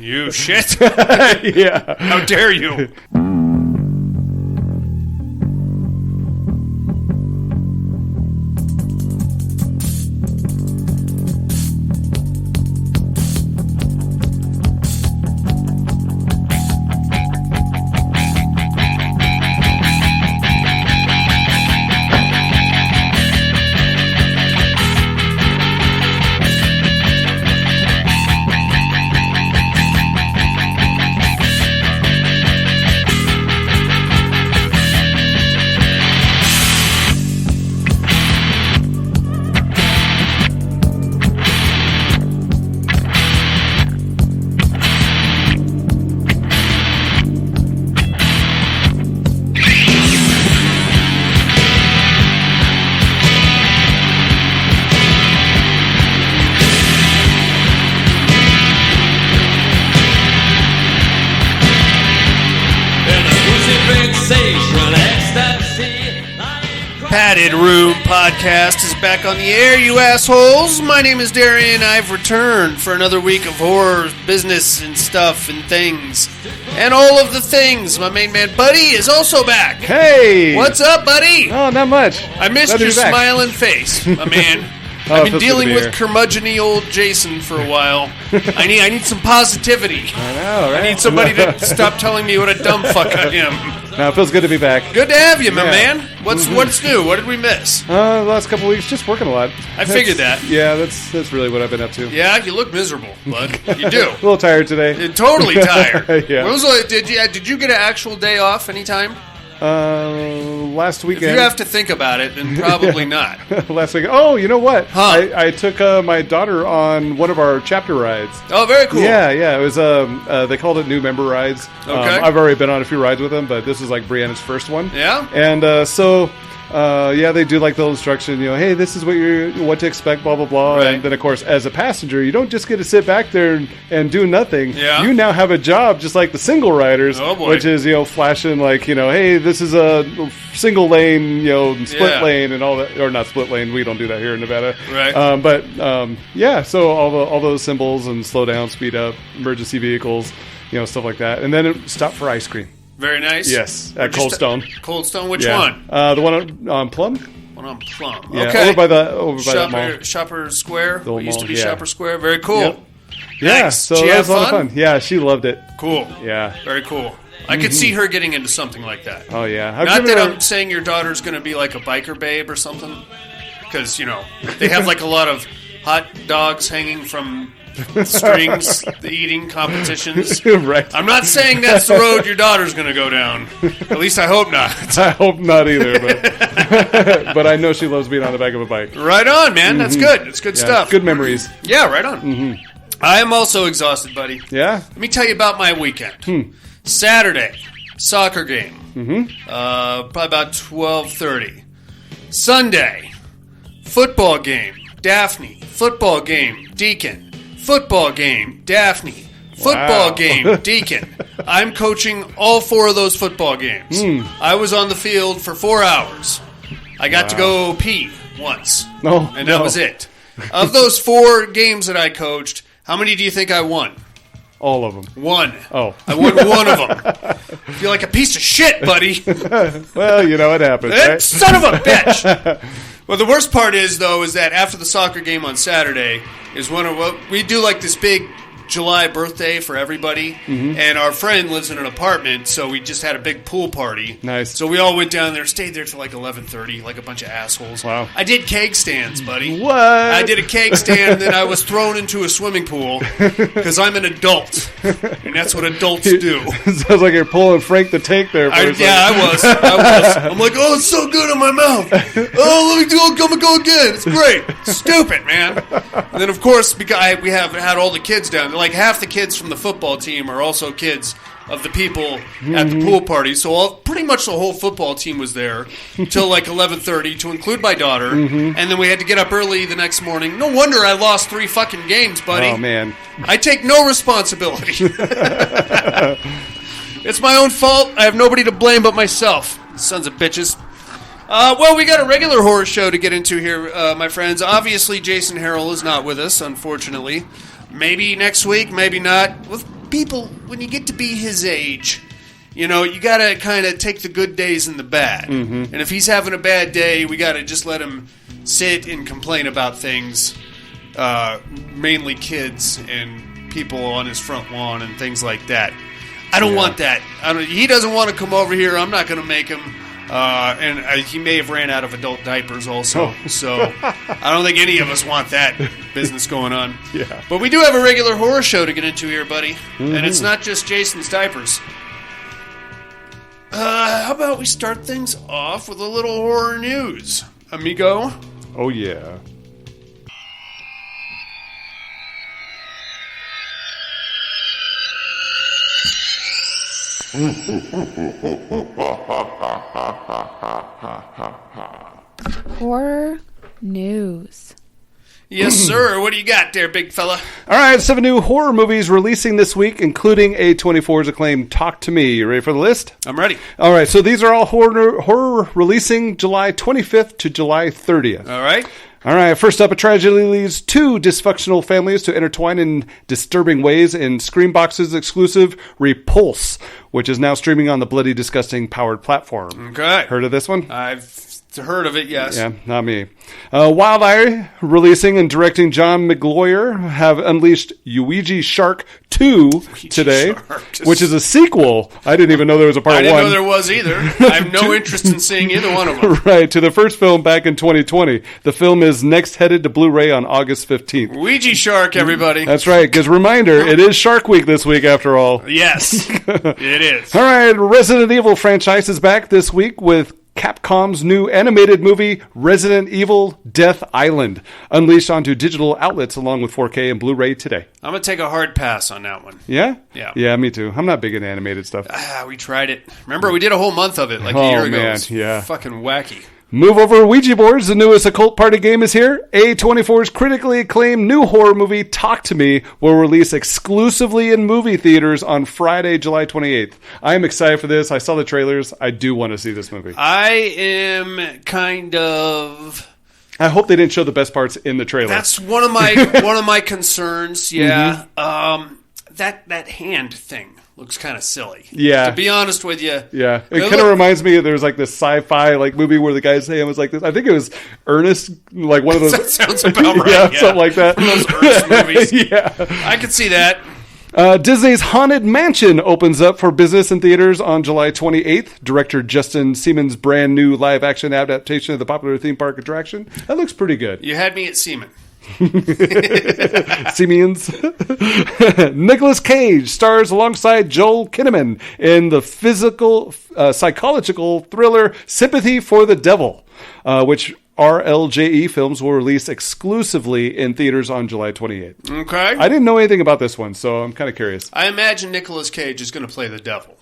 You shit. Yeah. How dare you? Padded Room Podcast is back on the air, you assholes. My name is Darian. I've returned for another week of horror, business, and stuff, and things. And all of the things. My main man, Buddy, is also back. Hey! What's up, Buddy? Oh, not much. I missed your smiling face, my man. I've been dealing with curmudgeon-y old Jason for a while. I need some positivity. I know, right? I need somebody to stop telling me what a dumb fuck I am. No, it feels good to be back. Good to have you, my man. What's new? What did we miss? The last couple weeks, just working a lot. I figured that. Yeah, that's really what I've been up to. Yeah, you look miserable, bud. You do. A little tired today. You're totally tired. Yeah. Did you get an actual day off anytime? Last weekend. If you have to think about it, then probably not. Last weekend. Oh, you know what? Huh. I took my daughter on one of our chapter rides. Oh, very cool. Yeah. It was they called it new member rides. Okay. I've already been on a few rides with them, but this is like Brianna's first one. Yeah. And they do like the little instruction, hey, this is what to expect, blah, blah, blah. Right. And then, of course, as a passenger, you don't just get to sit back there and do nothing. Yeah. You now have a job just like the single riders, Oh, boy. which is, flashing like, hey, this is a single lane, split lane and all that. Or not split lane. We don't do that here in Nevada. Right. So all those symbols and slow down, speed up, emergency vehicles, stuff like that. And then it stopped for ice cream. Very nice. Yes, at Cold Stone. Cold Stone, which one? The one on Plum. One on Plum. Yeah, okay. over by that mall. Shopper Square. The What used to be mall, yeah. Shopper Square. Very cool. Yep. Yeah, Nice. so Did she that have was a lot of fun. Yeah, she loved it. Cool. Yeah. Very cool. I could see her getting into something like that. Oh, yeah. Not that I'm saying your daughter's going to be like a biker babe or something. Because, they have like a lot of hot dogs hanging from strings, the eating competitions. Right. I'm not saying that's the road your daughter's going to go down. At least I hope not. I hope not either, but but I know she loves being on the back of a bike. Right on, man. That's good. It's good stuff. Good memories. Yeah, right on. I am also exhausted, buddy. Yeah? Let me tell you about my weekend. Saturday, soccer game. Probably about 12:30. Sunday, football game. Daphne. Football game. Deacon. Football game. Daphne. Football game. Deacon. I'm coaching all 4 of those football games. I was on the field for 4 hours. I got to go pee once. And that was it. Of those 4 games that I coached, how many do you think I won? All of them. 1. Oh. I won 1 of them. I feel like a piece of shit, buddy. Well, it happens, right? Son of a bitch! Well, the worst part is that after the soccer game on Saturday is we do like this big July birthday for everybody, and our friend lives in an apartment, so we just had a big pool party. Nice. So we all went down there, stayed there till like 11:30, like a bunch of assholes. Wow. I did keg stands, buddy. What? I did a keg stand, and then I was thrown into a swimming pool because I'm an adult, and that's what adults do. Sounds like you're pulling Frank the Tank there. I was. I'm like, oh, it's so good on my mouth. Oh, let me go again. It's great. Stupid, man. And then, of course, because we have had all the kids down there. Like half the kids from the football team are also kids of the people at the pool party. So pretty much the whole football team was there till like 11:30 to include my daughter. And then we had to get up early the next morning. No wonder I lost 3 fucking games, buddy. Oh, man. I take no responsibility. It's my own fault. I have nobody to blame but myself. Sons of bitches. Well, we got a regular horror show to get into here, my friends. Obviously, Jason Harrell is not with us, unfortunately. Maybe next week, maybe not. people, when you get to be his age, you know, you got to kind of take the good days and the bad. And if he's having a bad day, we got to just let him sit and complain about things, mainly kids and people on his front lawn and things like that. I don't want that. He doesn't want to come over here. I'm not going to make him. And he may have ran out of adult diapers also. So I don't think any of us want that business going on. Yeah. But we do have a regular horror show to get into here, buddy. And it's not just Jason's diapers. How about we start things off with a little horror news, amigo? Oh, yeah. Horror news. Yes, sir. What do you got there, big fella? All right, 7 new horror movies releasing this week, including A24's acclaimed Talk to Me. You ready for the list? I'm ready. All right, so these are all horror releasing July 25th to July 30th. All right. All right, first up, a tragedy leads two dysfunctional families to intertwine in disturbing ways in Screambox's exclusive Repulse, which is now streaming on the Bloody Disgusting powered platform. Okay. Heard of this one? I've heard of it, yes. Yeah, not me. Wild Eye, releasing and directing John McGloyer, have unleashed Ouija Shark 2 today, which is a sequel. I didn't even know there was a part 1. I didn't know there was either. I have no interest in seeing either one of them. Right, to the first film back in 2020. The film is next headed to Blu-ray on August 15th. Ouija Shark, everybody. That's right, because reminder, it is Shark Week this week after all. Yes, it is. All right, Resident Evil franchise is back this week with Capcom's new animated movie, Resident Evil Death Island, unleashed onto digital outlets along with 4K and Blu-ray today. I'm going to take a hard pass on that one. Yeah? Yeah. Yeah, me too. I'm not big into animated stuff. We tried it. Remember, we did a whole month of it like a year ago. Man, It was yeah. fucking wacky. Move over Ouija boards. The newest occult party game is here. A24's critically acclaimed new horror movie, Talk to Me, will release exclusively in movie theaters on Friday, July 28th. I am excited for this. I saw the trailers. I do want to see this movie. I am kind of... I hope they didn't show the best parts in the trailer. That's one of my concerns, yeah. That hand thing looks kind of silly. Yeah. To be honest with you. Yeah. It kind of reminds me of there's like this sci-fi like movie where the guy's hand was like this. I think it was Ernest, like one of those. That sounds about right. Yeah, something like that. One of those Ernest movies. Yeah. I could see that. Disney's Haunted Mansion opens up for business in theaters on July 28th. Director Justin Seaman's brand new live-action adaptation of the popular theme park attraction. That looks pretty good. You had me at Seaman. Simeons. Nicolas Cage stars alongside Joel Kinnaman in the psychological thriller Sympathy for the Devil, which RLJE Films will release exclusively in theaters on July 28th. Okay. I didn't know anything about this one, so I'm kind of curious. I imagine Nicolas Cage is going to play the devil.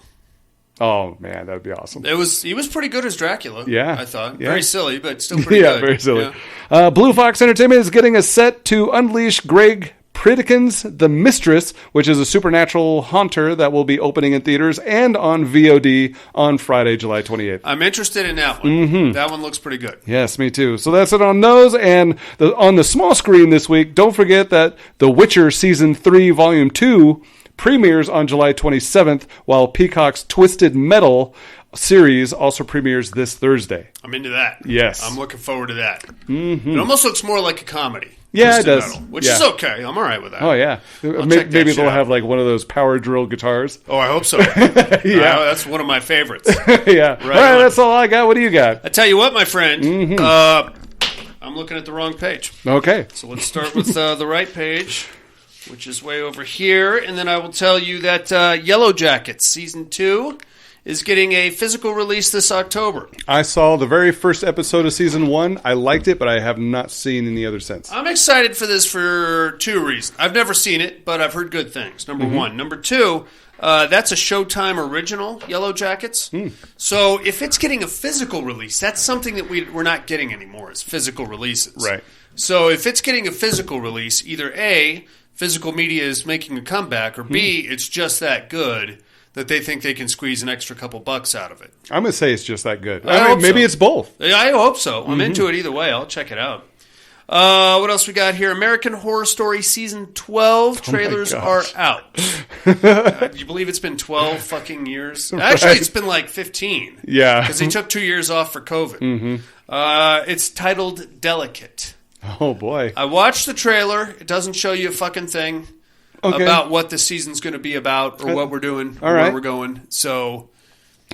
Oh, man, that would be awesome. He was pretty good as Dracula, yeah, I thought. Yeah. Very silly, but still pretty good. Yeah, very silly. Yeah. Blue Fox Entertainment is getting a set to unleash Greg Pritikin's The Mistress, which is a supernatural haunter that will be opening in theaters and on VOD on Friday, July 28th. I'm interested in that one. That one looks pretty good. Yes, me too. So that's it on those. And on the small screen this week, don't forget that The Witcher Season 3 Volume 2 premieres on July 27th, while Peacock's Twisted Metal series also premieres this Thursday. I'm into that. Yes. I'm looking forward to that. Mm-hmm. It almost looks more like a comedy. Yeah, it does. Metal, which is okay. I'm all right with that. Oh, yeah. Maybe they'll have like one of those power drill guitars. Oh, I hope so. Yeah. That's one of my favorites. Yeah. Right, all right, that's all I got. What do you got? I tell you what, my friend. I'm looking at the wrong page. Okay. So let's start with the right page, which is way over here. And then I will tell you that Yellow Jackets Season 2 is getting a physical release this October. I saw the very first episode of Season 1. I liked it, but I have not seen any other since. I'm excited for this for two reasons. I've never seen it, but I've heard good things, number one. Number two, that's a Showtime original, Yellow Jackets. So if it's getting a physical release, that's something that we're not getting anymore, is physical releases. Right. So if it's getting a physical release, either A, physical media is making a comeback, or B, it's just that good that they think they can squeeze an extra couple bucks out of it. I'm going to say it's just that good. I hope maybe so. it's both. I hope so. I'm into it either way. I'll check it out. What else we got here? American Horror Story Season 12 trailers are out. Do you believe it's been 12 fucking years? Actually, it's been like 15. Yeah. Because they took 2 years off for COVID. It's titled Delicate. Oh, boy. I watched the trailer. It doesn't show you a fucking thing about what the season's going to be about or what we're doing or where we're going. So...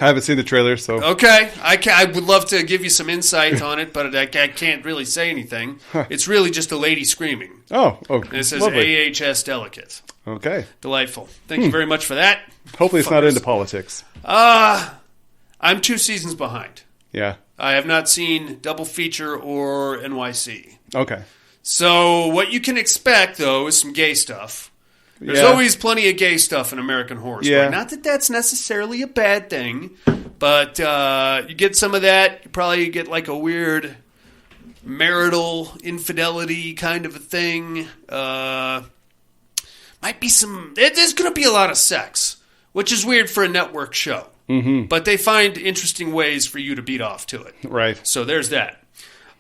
I haven't seen the trailer, so... Okay. I would love to give you some insight on it, but I can't really say anything. It's really just a lady screaming. Oh, okay. And it says Lovely. AHS Delicate. Okay. Delightful. Thank you very much for that. Hopefully it's not into politics. I'm 2 seasons behind. Yeah. I have not seen Double Feature or NYC. Okay. So what you can expect, though, is some gay stuff. There's always plenty of gay stuff in American Horror Story. Yeah. Not that that's necessarily a bad thing, but you get some of that. You probably get like a weird marital infidelity kind of a thing. Might be some... There's going to be a lot of sex, which is weird for a network show. Mm-hmm. But they find interesting ways for you to beat off to it. Right. So there's that.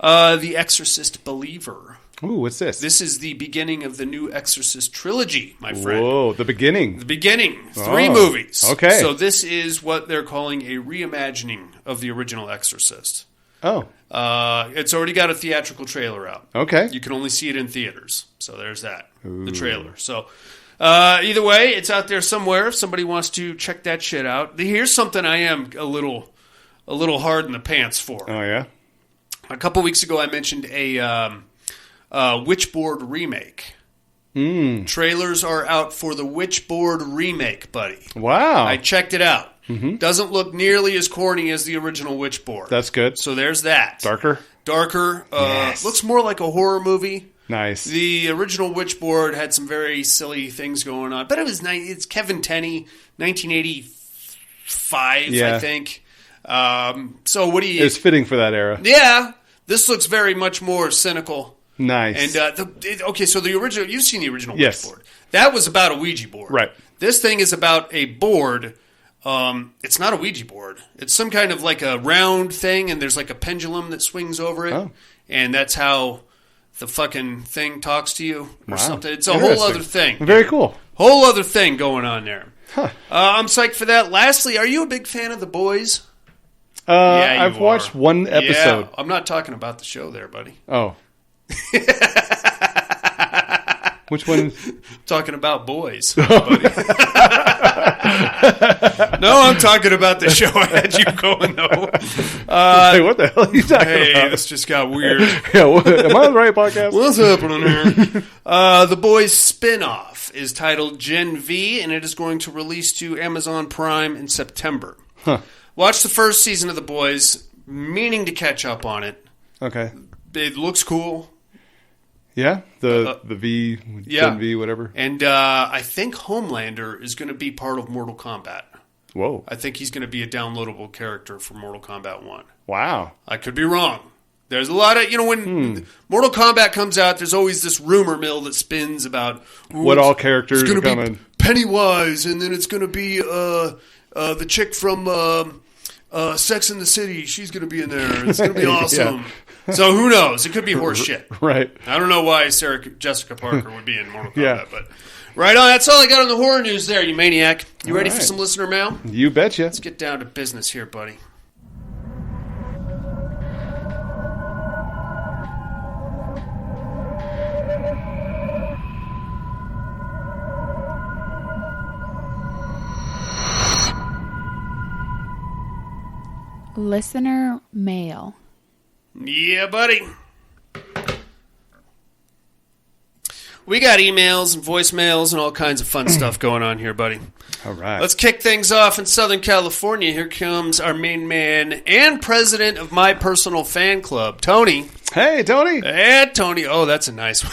The Exorcist Believer. Ooh, what's this? This is the beginning of the new Exorcist trilogy, my friend. Whoa, the beginning. The beginning. 3 movies. Okay. So this is what they're calling a reimagining of the original Exorcist. Oh. It's already got a theatrical trailer out. Okay. You can only see it in theaters. So there's that. Ooh. The trailer. So either way, it's out there somewhere if somebody wants to check that shit out. Here's something I am a little hard in the pants for. Oh, yeah? A couple weeks ago I mentioned a Witchboard remake. Trailers are out for the Witchboard remake, buddy. Wow. I checked it out. Mm-hmm. Doesn't look nearly as corny as the original Witchboard. That's good. So there's that. Darker? Darker. Yes. Looks more like a horror movie. Nice. The original Witchboard had some very silly things going on. But it's Kevin Tenney, 1985, I think. So what do you... It's fitting for that era. Yeah. This looks very much more cynical. Nice. And so the original, you've seen the original yes. Witchboard. That was about a Ouija board. Right. This thing is about a board. It's not a Ouija board. It's some kind of like a round thing, and there's like a pendulum that swings over it, and that's how the fucking thing talks to you or something. It's a whole other thing. Very cool. Whole other thing going on there. Huh. I'm psyched for that. Lastly, are you a big fan of The Boys? I've watched one episode. Yeah, I'm not talking about the show there, buddy. Oh. Which one? Talking about boys. Buddy. No, I'm talking about the show I had you going, though. Hey, what the hell are you talking about? Hey, this just got weird. Yeah, am I on the right podcast? What's happening here? The Boys spin-off is titled Gen V, and it is going to release to Amazon Prime in September. Huh. Watch the first season of The Boys, meaning to catch up on it. Okay. It looks cool. Yeah? The V, Gen V, whatever. And I think Homelander is going to be part of Mortal Kombat. Whoa. I think he's going to be a downloadable character for Mortal Kombat 1. Wow. I could be wrong. There's a lot of, when Mortal Kombat comes out, there's always this rumor mill that spins about what all characters are coming. Pennywise, and then it's going to be the chick from Sex and the City. She's going to be in there. It's going to be awesome. Yeah. So who knows? It could be horse shit. Right. I don't know why Jessica Parker would be in Mortal Kombat, but right on. That's all I got on the horror news there, you maniac. You ready for some listener mail? You betcha. Let's get down to business here, buddy. Listener mail. Yeah, buddy. We got emails and voicemails and all kinds of fun stuff going on here, buddy. All right. Let's kick things off in Southern California. Here comes our main man and president of my personal fan club, Tony. Hey, Tony. Hey, Tony. Oh, that's a nice one.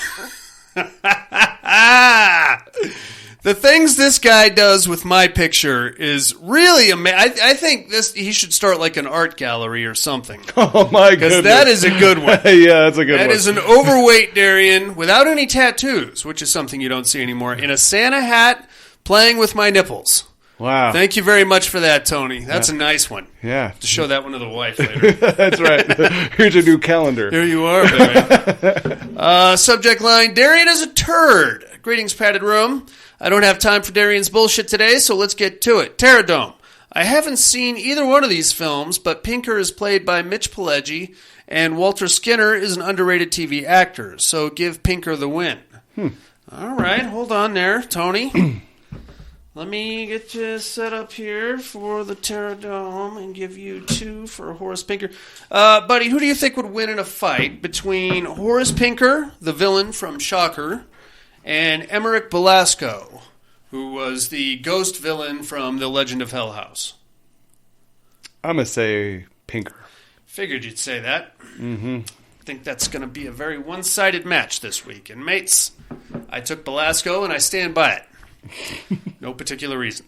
The things this guy does with my picture is really amazing. I think he should start like an art gallery or something. Oh, my goodness. Because that is a good one. Yeah, that's a good one. That is an overweight Darian without any tattoos, which is something you don't see anymore, in a Santa hat playing with my nipples. Wow. Thank you very much for that, Tony. That's a nice one. Yeah. To show that one to the wife later. That's right. Here's your new calendar. Here you are, baby. Subject line, Darian is a turd. Greetings, padded room. I don't have time for Darian's bullshit today, so let's get to it. Terradome. I haven't seen either one of these films, but Pinker is played by Mitch Pileggi, and Walter Skinner is an underrated TV actor, so give Pinker the win. All right, hold on there, Tony. Let me get you set up here for the Terradome and give you 2 for Horace Pinker. Buddy, who do you think would win in a fight between Horace Pinker, the villain from Shocker, and Emmerich Belascoe, who was the ghost villain from The Legend of Hell House? I'm going to say Pinker. Figured you'd say that. I think that's going to be a very one-sided match this week. And mates, I took Belascoe and I stand by it. No particular reason.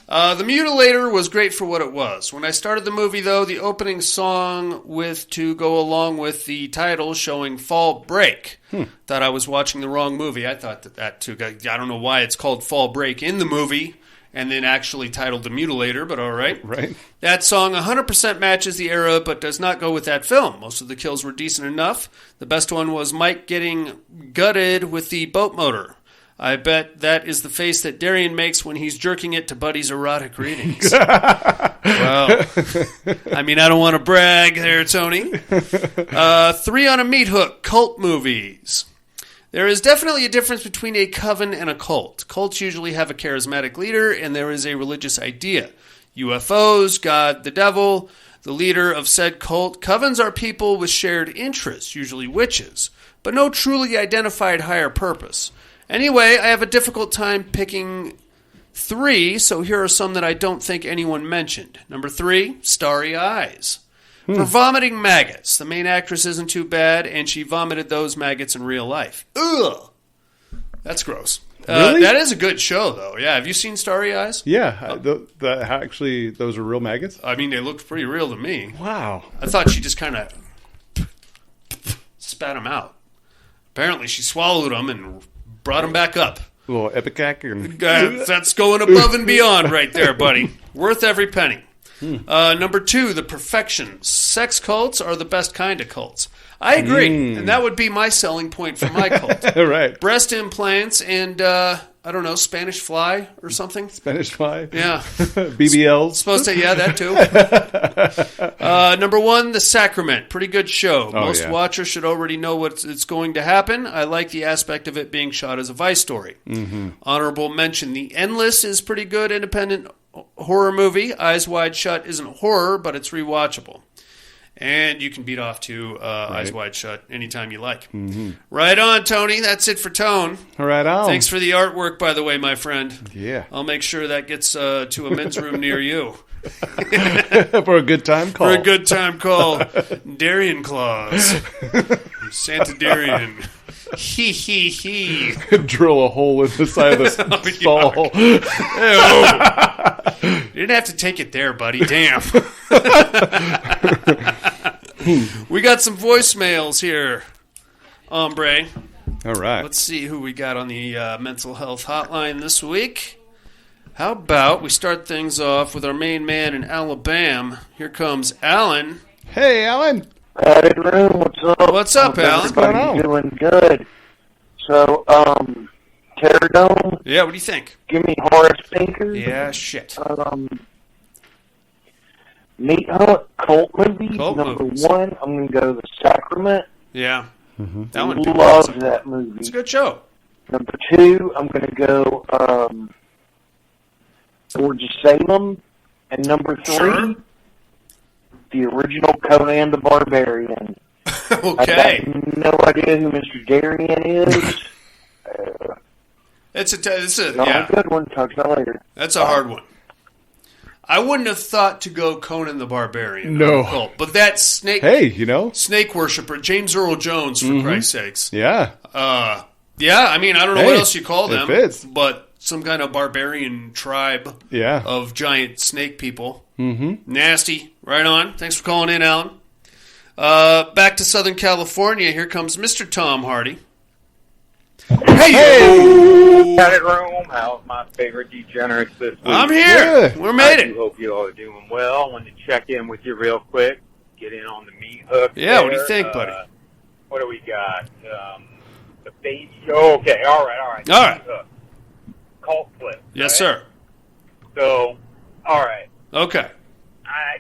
The Mutilator was great for what it was. When I started the movie, though, the opening song to go along with the title showing Fall Break. Thought I was watching the wrong movie. I thought that too. I don't know why it's called Fall Break in the movie and then actually titled The Mutilator, but all right. Right. That song 100% matches the era, but does not go with that film. Most of the kills were decent enough. The best one was Mike getting gutted with the boat motor. I bet that is the face that Darian makes when he's jerking it to Buddy's erotic readings. Well, I mean, I don't want to brag there, Tony. 3 on a meat hook, cult movies. There is definitely a difference between a coven and a cult. Cults usually have a charismatic leader, and there is a religious idea. UFOs, God, the devil, the leader of said cult. Covens are people with shared interests, usually witches, but no truly identified higher purpose. Anyway, I have a difficult time picking 3, so here are some that I don't think anyone mentioned. Number 3, Starry Eyes. For vomiting maggots. The main actress isn't too bad, and she vomited those maggots in real life. Ugh! That's gross. Really? That is a good show, though. Yeah, have you seen Starry Eyes? Yeah. Actually, those are real maggots? I mean, they looked pretty real to me. Wow. I thought she just kind of spat them out. Apparently, she swallowed them and brought them back up. A little epicac. That's going above and beyond right there, buddy. Worth every penny. Number 2, The Perfections. Sex cults are the best kind of cults. I agree, and that would be my selling point for my cult. Right. Breast implants and, I don't know, Spanish fly or something. Spanish fly. Yeah. BBLs. Supposed to, yeah, that too. Number 1, The Sacrament. Pretty good show. Most watchers should already know what's going to happen. I like the aspect of it being shot as a Vice story. Honorable mention, The Endless is pretty good independent horror movie. Eyes Wide Shut isn't horror, but it's rewatchable. And you can beat off to Eyes Wide Shut anytime you like. Right on, Tony. That's it for Tone. Right on. Thanks for the artwork, by the way, my friend. Yeah. I'll make sure that gets to a men's room near you. For a good time call. For a good time call. Darian Claus. Santa Darian. He, he, he. Drill a hole in the side of the stall. You didn't have to take it there, buddy. Damn. We got some voicemails here, hombre. All right. Let's see who we got on the mental health hotline this week. How about we start things off with our main man in Alabama. Here comes Alan. Hey, Alan. Padded room, what's up? What's up, Alan? What's going on? Doing good. So, Terradome, Yeah, what do you think? give me Horace Pinker. Yeah, shit. Meat Hunt, cult movies. Cult Number movies. 1, I'm going to go The Sacrament. Yeah. That one. Love that movie. It's a good show. Number 2, I'm going to go George Salem. And number 3, Sure. the original Conan the Barbarian. Okay. I got no idea who Mr. Darian is. It's a Not yeah. a good one. Talk to you later. That's a hard one. I wouldn't have thought to go Conan the Barbarian. No. Cult, but that snake Hey, snake worshiper, James Earl Jones, for Christ's sakes. Yeah. Yeah, I mean, I don't know what else you call it them, fits. but some kind of barbarian tribe Yeah. of giant snake people. Nasty. Right on. Thanks for calling in, Alan. Back to Southern California. Here comes Mr. Tom Hardy. Hey! Credit room. How's my favorite degenerates this week? I'm here. Yeah. We made I it. do hope you all are doing well. I wanted to check in with you real quick. Get in on the meat hook. Yeah, what do there. you think, buddy? What do we got? The baby. Oh, okay. All right. All right. Meat hook. Cult flip. Yes, right? sir. So, all right. Okay. I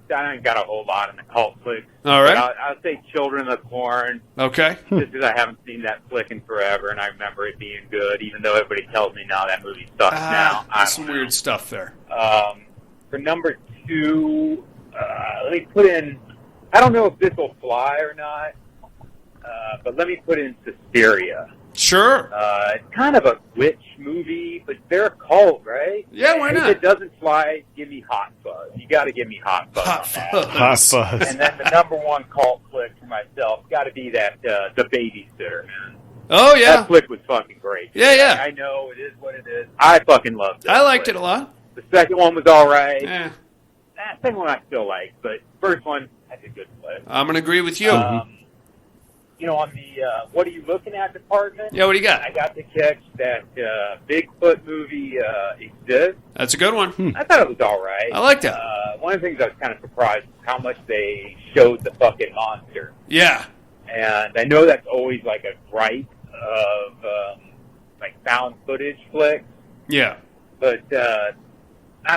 don't got a whole lot in the cult flicks. All right. But I'll say Children of the Corn, Okay. just because I haven't seen that flick in forever, and I remember it being good, even though everybody tells me now that movie sucks now. There's some weird stuff there. For number 2, let me put in, I don't know if this will fly or not, but let me put in Suspiria. Sure. It's kind of a witch movie, but they're a cult, right? Yeah, why not? If it doesn't fly, give me Hot Fuzz. You got to give me Hot Fuzz Hot on that. fuzz. Hot fuzz. And then the number 1 cult flick for myself got to be that The Babysitter, man. Oh, yeah. That flick was fucking great. Yeah, yeah. I know, it is what it is. I fucking loved it. I liked it a lot. The second one was all right. Yeah. Second one I still like, but first one, that's a good flick. I'm going to agree with you. On the what are you looking at department? Yeah, what do you got? I got to catch that Bigfoot movie exists. That's a good one. I thought it was all right. I liked it. One of the things I was kind of surprised was how much they showed the fucking monster. Yeah. And I know that's always like a gripe of like found footage flicks, Yeah. but I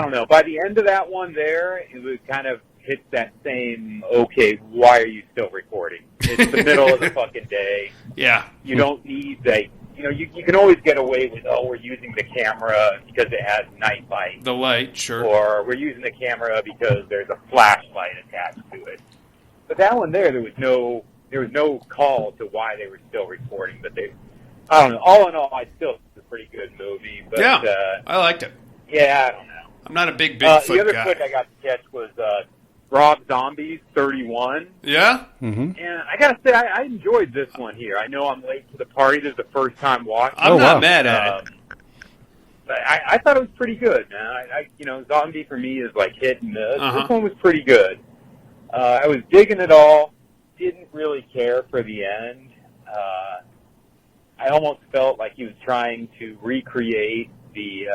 don't know. By the end of that one there, it was kind of hit that same, okay, why are you still recording? It's the middle of the fucking day. Yeah. You don't need the, you can always get away with, we're using the camera because it has night light. The light, sure. Or we're using the camera because there's a flashlight attached to it. But that one there was no call to why they were still recording. But I don't know. All in all, I still think it's a pretty good movie. But, Yeah. I liked it. Yeah, I don't know. I'm not a big Bigfoot the other guy. flick I got to catch was Rob Zombie's 31. Yeah? And I got to say, I enjoyed this one here. I know I'm late to the party. This is the first time watching. I'm not mad at it. But I thought it was pretty good, man. Zombie for me is like hit and miss. Uh-huh. This one was pretty good. I was digging it all. Didn't really care for the end. I almost felt like he was trying to recreate the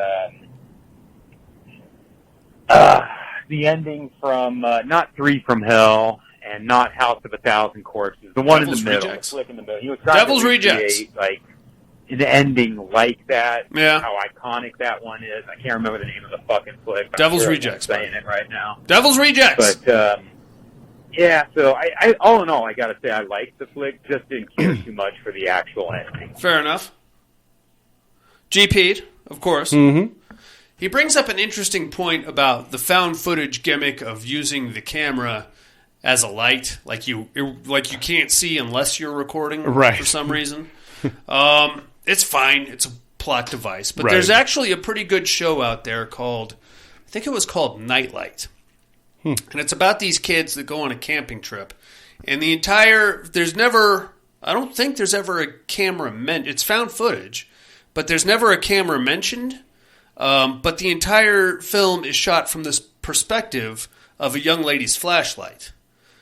ending from not 3 from Hell and not House of a Thousand Corpses. The one Devil's in the middle, Rejects. the flick in the middle. He was trying Devil's to Rejects. recreate like an ending like that. Yeah. How iconic that one is. I can't remember the name of the fucking flick. But Devil's I'm sure Rejects, I'm saying it right now. Devil's Rejects. But yeah, so I all in all, I got to say I liked the flick. Just didn't care too much for the actual ending. Fair enough. GP'd, of course. Mm-hmm. He brings up an interesting point about the found footage gimmick of using the camera as a light, like you can't see unless you're recording Right. for some reason. It's fine. It's a plot device. But Right. there's actually a pretty good show out there called, I think it was called Nightlight. And it's about these kids that go on a camping trip. And I don't think there's ever a camera it's found footage, but there's never a camera mentioned. But the entire film is shot from this perspective of a young lady's flashlight.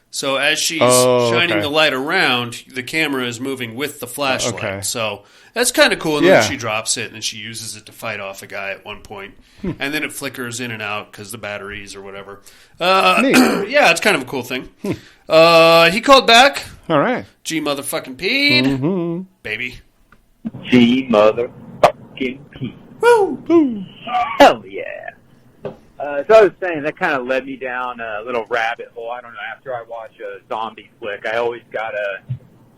So as she's shining the light around, the camera is moving with the flashlight. Okay. So that's kind of cool. And Yeah. then she drops it, and then she uses it to fight off a guy at one point. And then it flickers in and out because the batteries or whatever. Yeah, it's kind of a cool thing. He called back. All right. G motherfucking P'd. Baby. G motherfucking P. Woo! Hell yeah. So I was saying, that kind of led me down a little rabbit hole. I don't know, after I watch a zombie flick, I always got to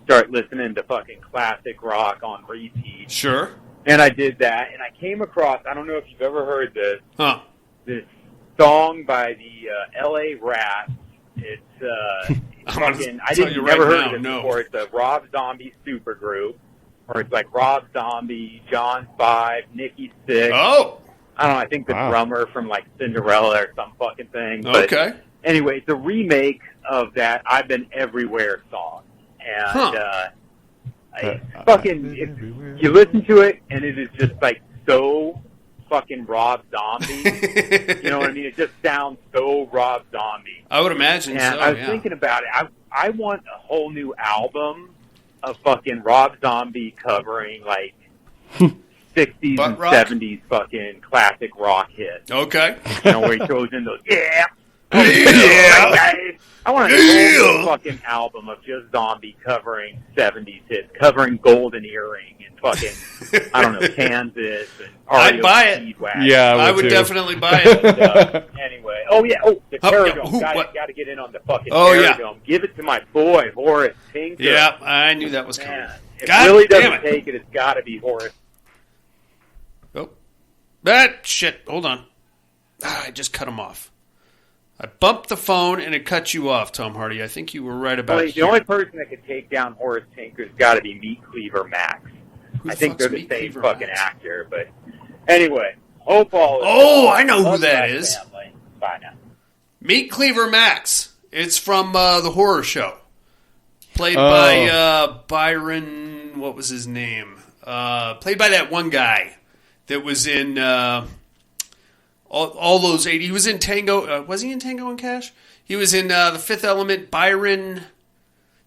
start listening to fucking classic rock on repeat. Sure. And I did that, and I came across, I don't know if you've ever heard this, Huh. this song by the L.A. Rats. It's fucking, I tell didn't you never right heard now, of it no. before. It's a Rob Zombie supergroup, or it's like Rob Zombie, John 5, Nikki 6. Oh! I don't know, I think the drummer from like Cinderella or some fucking thing. But Okay. anyway, it's a remake of that I've Been Everywhere song. And you listen to it, and it is just like so fucking Rob Zombie. You know what I mean? It just sounds so Rob Zombie. I would imagine And so, I was yeah. thinking about it. I want a whole new album of fucking Rob Zombie covering like 60s Butt and rock? 70s fucking classic rock hits. Okay. You know, where he throws in those, yeah. Yeah. I want a whole fucking album of just Zombie covering 70s hits, covering Golden Earring and fucking, I don't know, Kansas and I'd buy it. Speedwagon. Yeah, I would too. definitely buy it. Anyway, the Terradome. Got to get in on the fucking Terradome. Yeah. Give it to my boy, Horace Pinker. Yeah, I knew that was coming. Man, if God Willie damn doesn't it. take it, it's got to be Horace. Oh. That shit. Hold on. I just cut him off. I bumped the phone and it cut you off, Tom Hardy. I think you were right about The only person that could take down Horace Pinker's got to be Meat Cleaver Max. Who I think fuck's they're the Meat same Cleaver fucking Max? actor. But anyway, hope all is Oh, well. I know who Love that that is. family. Bye now. Meat Cleaver Max. It's from the horror show. Played by Byron, what was his name? Played by that one guy that was in all those 80s. He was in Tango. Was he in Tango and Cash? He was in The Fifth Element. Byron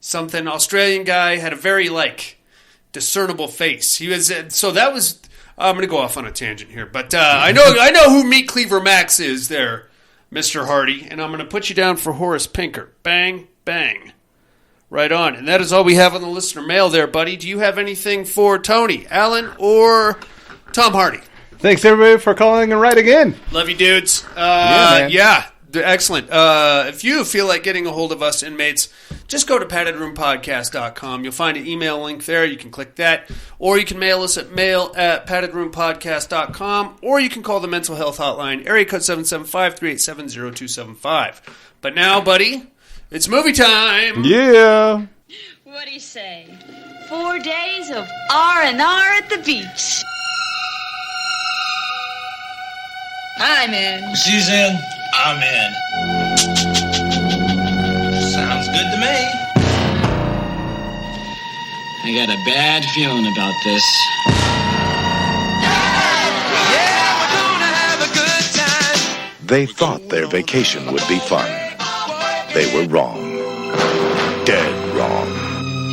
something. Australian guy. Had a very, discernible face. He was... so that was... I'm going to go off on a tangent here. But I know who Meat Cleaver Max is there, Mr. Hardy. And I'm going to put you down for Horace Pinker. Bang, bang. Right on. And that is all we have on the listener mail there, buddy. Do you have anything for Tony, Alan, or Tom Hardy? Thanks, everybody, for calling and writing in. Love you, dudes. Man. Yeah, excellent. If you feel like getting a hold of us, inmates, just go to paddedroompodcast.com. You'll find an email link there. You can click that. Or you can mail us at mail@paddedroompodcast.com. Or you can call the mental health hotline, area code 775-387-0275. But now, buddy, it's movie time. Yeah. What do you say? 4 days of R&R at the beach. I'm in. She's in. I'm in. Sounds good to me. I got a bad feeling about this. Yeah, we're gonna have a good time. They thought their vacation would be fun. They were wrong. Dead wrong.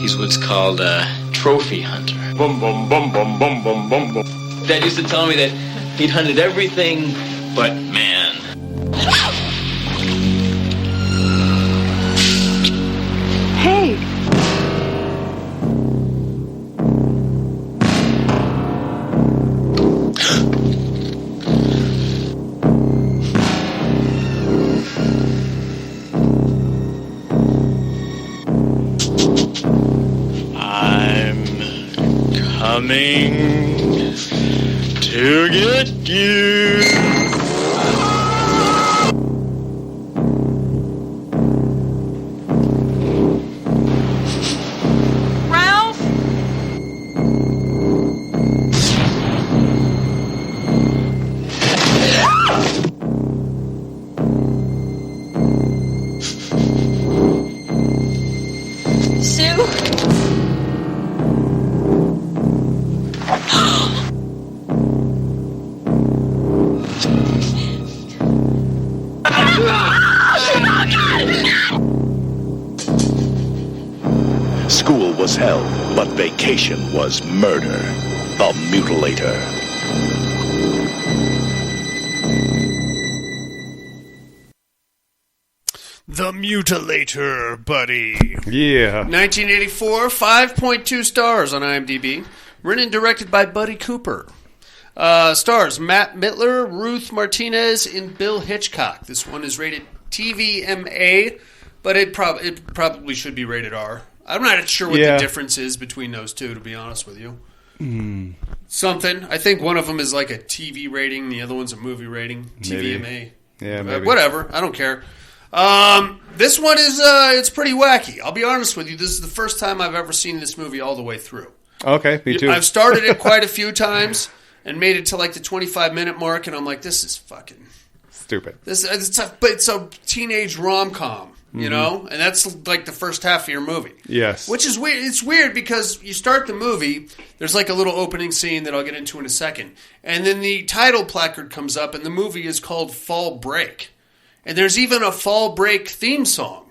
He's what's called a trophy hunter. Bum bum bum bum bum bum bum bum. Dad used to tell me that he'd hunted everything but man. Hey, I'm coming to get you. Ralph? Sue? School was hell, but vacation was murder. The Mutilator. The Mutilator, buddy. Yeah. 1984, 5.2 stars on IMDb. Written and directed by Buddy Cooper. Stars Matt Mittler, Ruth Martinez, and Bill Hitchcock. This one is rated TVMA, but it probably should be rated R. I'm not sure what the difference is between those two, to be honest with you. Something. I think one of them is like a TV rating, the other one's a movie rating. TVMA. Maybe. Yeah, maybe. Whatever. I don't care. This one is it's pretty wacky. I'll be honest with you. This is the first time I've ever seen this movie all the way through. Okay, me too. I've started it quite a few times and made it to like the 25-minute mark, and I'm like, this is fucking Stupid. it's a teenage rom-com, you know, and that's like the first half of your movie. Yes. Which is weird. It's weird because you start the movie, there's like a little opening scene that I'll get into in a second, and then the title placard comes up, and the movie is called Fall Break, and there's even a Fall Break theme song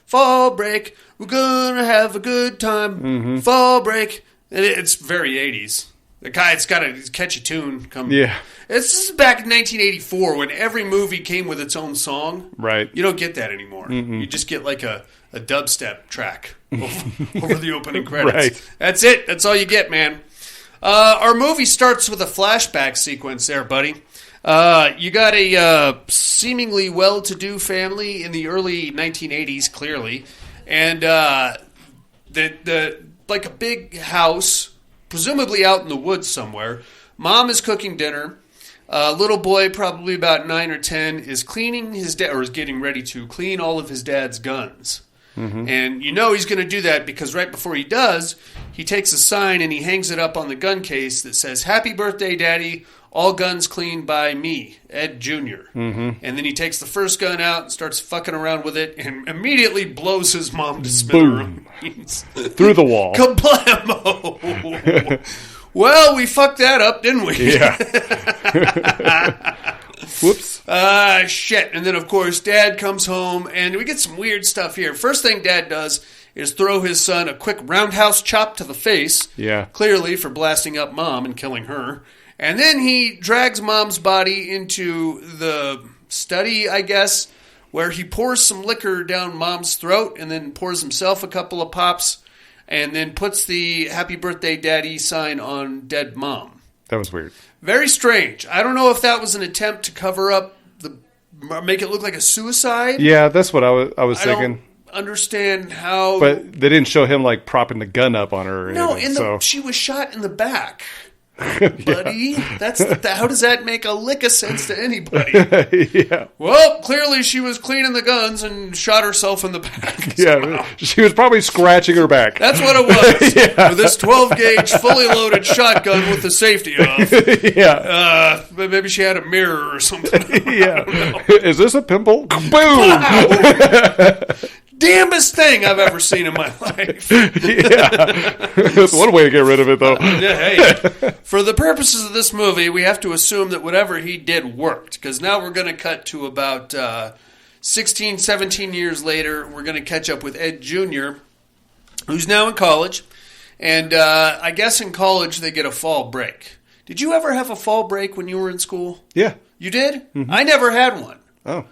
Fall break. We're going to have a good time. Fall break. And it's very 80s. The guy, it's got a catchy tune. Yeah. This is back in 1984 when every movie came with its own song. Right. You don't get that anymore. You just get like a dubstep track over the opening credits. Right. That's it. That's all you get, man. Our movie starts with a flashback sequence there, buddy. You got a seemingly well-to-do family in the early 1980s, clearly. And the like a big house, presumably out in the woods somewhere. Mom is cooking dinner. Little boy, probably about 9 or 10, is cleaning his or is getting ready to clean all of his dad's guns. And you know he's going to do that because right before he does, he takes a sign and he hangs it up on the gun case that says, "Happy birthday, Daddy. All guns cleaned by me, Ed Jr." And then he takes the first gun out and starts fucking around with it and immediately blows his mom to smithereens. Through the wall. Kablamo! Well, we fucked that up, didn't we? Yeah. Whoops. Shit. And then, of course, Dad comes home, and we get some weird stuff here. First thing Dad does is throw his son a quick roundhouse chop to the face. Yeah. Clearly for blasting up Mom and killing her. And then he drags Mom's body into the study, I guess, where he pours some liquor down Mom's throat and then pours himself a couple of pops and then puts the Happy Birthday Daddy sign on dead Mom. That was weird. Very strange. I don't know if that was an attempt to cover up make it look like a suicide. Yeah, that's what I was thinking. I don't understand how. But they didn't show him like propping the gun up on her. Or no, anything, she was shot in the back. Buddy, how does that make a lick of sense to anybody? Yeah. Well, clearly she was cleaning the guns and shot herself in the back. Yeah, she was probably scratching her back. That's what it was. Yeah. With this 12-gauge, fully loaded shotgun with the safety off. Yeah. But maybe she had a mirror or something. Yeah. Is this a pimple? Boom! Damnest thing I've ever seen in my life. Yeah. That's one way to get rid of it, though. Hey, for the purposes of this movie, we have to assume that whatever he did worked. Because now we're going to cut to about 16, 17 years later. We're going to catch up with Ed Jr., who's now in college. And I guess in college they get a fall break. Did you ever have a fall break when you were in school? Yeah. You did? Mm-hmm. I never had one. Oh.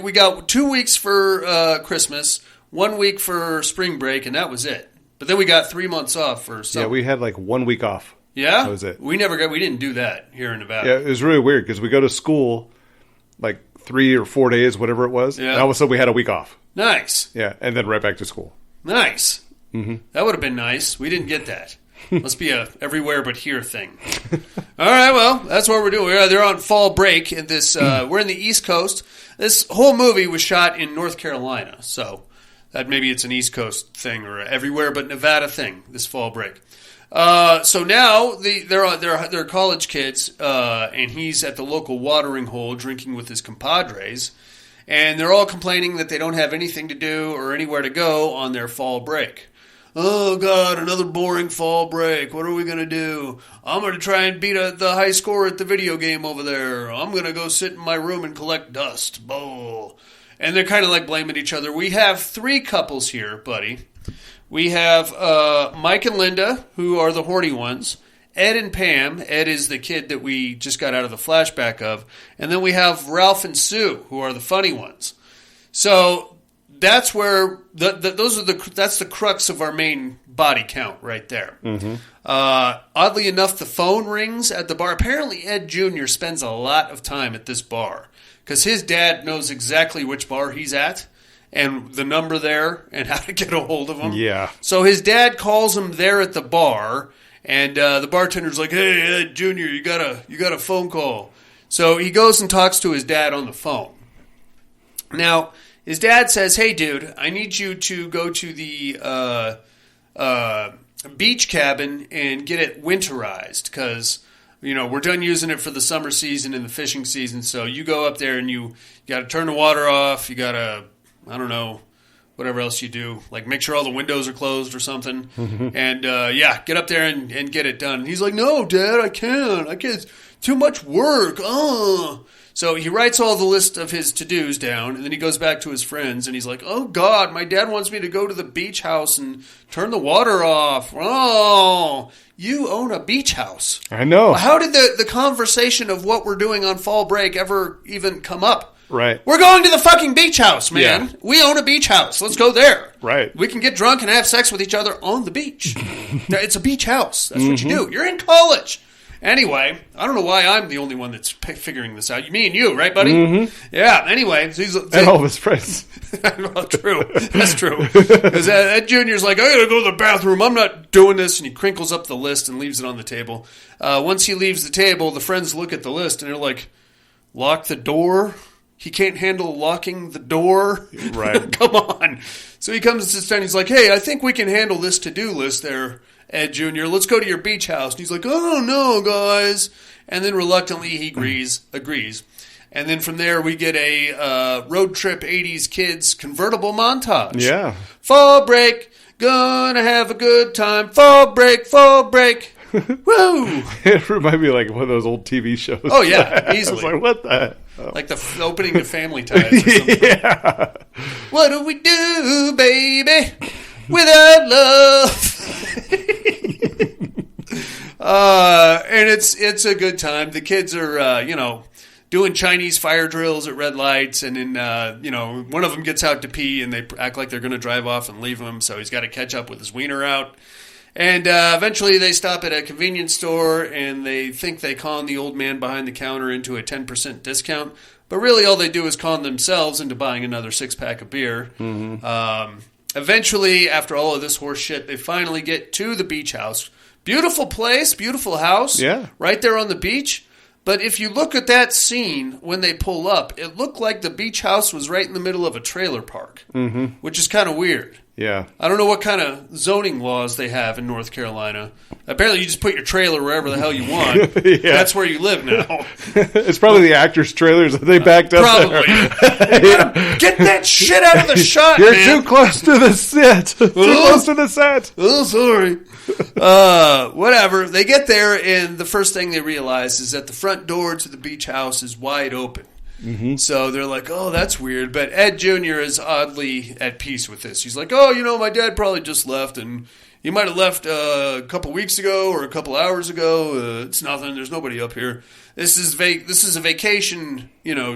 We got 2 weeks for Christmas, 1 week for spring break, and that was it. But then we got 3 months off for summer. Yeah, we had like 1 week off. Yeah? That was it. We didn't do that here in Nevada. Yeah, it was really weird because we go to school like 3 or 4 days, whatever it was. Yeah. And all of a sudden we had a week off. Nice. Yeah, and then right back to school. Nice. Mm-hmm. That would have been nice. We didn't get that. Must be a everywhere but here thing. All right, well, that's what we're doing. They're on fall break. And we're in the East Coast. This whole movie was shot in North Carolina, so that maybe it's an East Coast thing or everywhere but Nevada thing. This fall break. So now they're college kids, and he's at the local watering hole drinking with his compadres, and they're all complaining that they don't have anything to do or anywhere to go on their fall break. Oh, God, another boring fall break. What are we going to do? I'm going to try and beat the high score at the video game over there. I'm going to go sit in my room and collect dust. Bull. And they're kind of like blaming each other. We have 3 couples here, buddy. We have Mike and Linda, who are the horny ones. Ed and Pam. Ed is the kid that we just got out of the flashback of. And then we have Ralph and Sue, who are the funny ones. So that's where that's the crux of our main body count right there. Mm-hmm. Oddly enough, the phone rings at the bar. Apparently, Ed Jr. spends a lot of time at this bar because his dad knows exactly which bar he's at and the number there and how to get a hold of him. Yeah. So his dad calls him there at the bar, and the bartender's like, "Hey, Ed Jr., you got a phone call." So he goes and talks to his dad on the phone. Now, his dad says, "Hey, dude, I need you to go to the beach cabin and get it winterized because, we're done using it for the summer season and the fishing season. So you go up there and you got to turn the water off. You got to, I don't know, whatever else you do, like make sure all the windows are closed or something. Mm-hmm. And, get up there and get it done." And he's like, "No, Dad, I can't. It's too much work. So he writes all the list of his to-dos down, and then he goes back to his friends, and he's like, oh, God, my dad wants me to go to the beach house and turn the water off. Oh, you own a beach house. I know. How did the conversation of what we're doing on fall break ever even come up? Right. We're going to the fucking beach house, man. Yeah. We own a beach house. Let's go there. Right. We can get drunk and have sex with each other on the beach. It's a beach house. That's what you do. You're in college. Anyway, I don't know why I'm the only one that's figuring this out. Me and you, right, buddy? Mm-hmm. Yeah, anyway. And all of his friends. Well, true. That's true. Because Ed Jr.'s like, I gotta go to the bathroom. I'm not doing this. And he crinkles up the list and leaves it on the table. Once he leaves the table, the friends look at the list and they're like, lock the door? He can't handle locking the door? Right. Come on. So he comes and sits down. He's like, hey, I think we can handle this to-do list there, Ed Jr. Let's go to your beach house. And he's like, oh, no, guys. And then reluctantly he agrees. And then from there we get a road trip 80s kids convertible montage. Yeah. Fall break, gonna have a good time. Fall break, fall break. Woo! It reminded me like one of those old TV shows. Oh, yeah, easily. I was like, what the? Oh. Like the opening to Family Ties or something. Yeah. What do we do, baby, without love? And it's a good time. The kids are, doing Chinese fire drills at red lights, and then, one of them gets out to pee, and they act like they're going to drive off and leave him, so he's got to catch up with his wiener out. And eventually they stop at a convenience store, and they think they con the old man behind the counter into a 10% discount. But really all they do is con themselves into buying another six-pack of beer. Mm-hmm. Eventually, after all of this horse shit, they finally get to the beach house. Beautiful place, beautiful house. Yeah. Right there on the beach. But if you look at that scene when they pull up, it looked like the beach house was right in the middle of a trailer park, which is kind of weird. Yeah. I don't know what kind of zoning laws they have in North Carolina. Apparently you just put your trailer wherever the hell you want. Yeah. That's where you live now. It's probably the actors' trailers that they backed up probably. There. Get that shit out of the shot, You're man. too close to the set. Too close to the set. Oh, sorry. Whatever. They get there, and the first thing they realize is that the front door to the beach house is wide open. Mm-hmm. So they're like, oh, that's weird. But Ed Jr. is oddly at peace with this. He's like, oh, my dad probably just left, and he might have left a couple weeks ago or a couple hours ago. It's nothing. There's nobody up here. This is a vacation,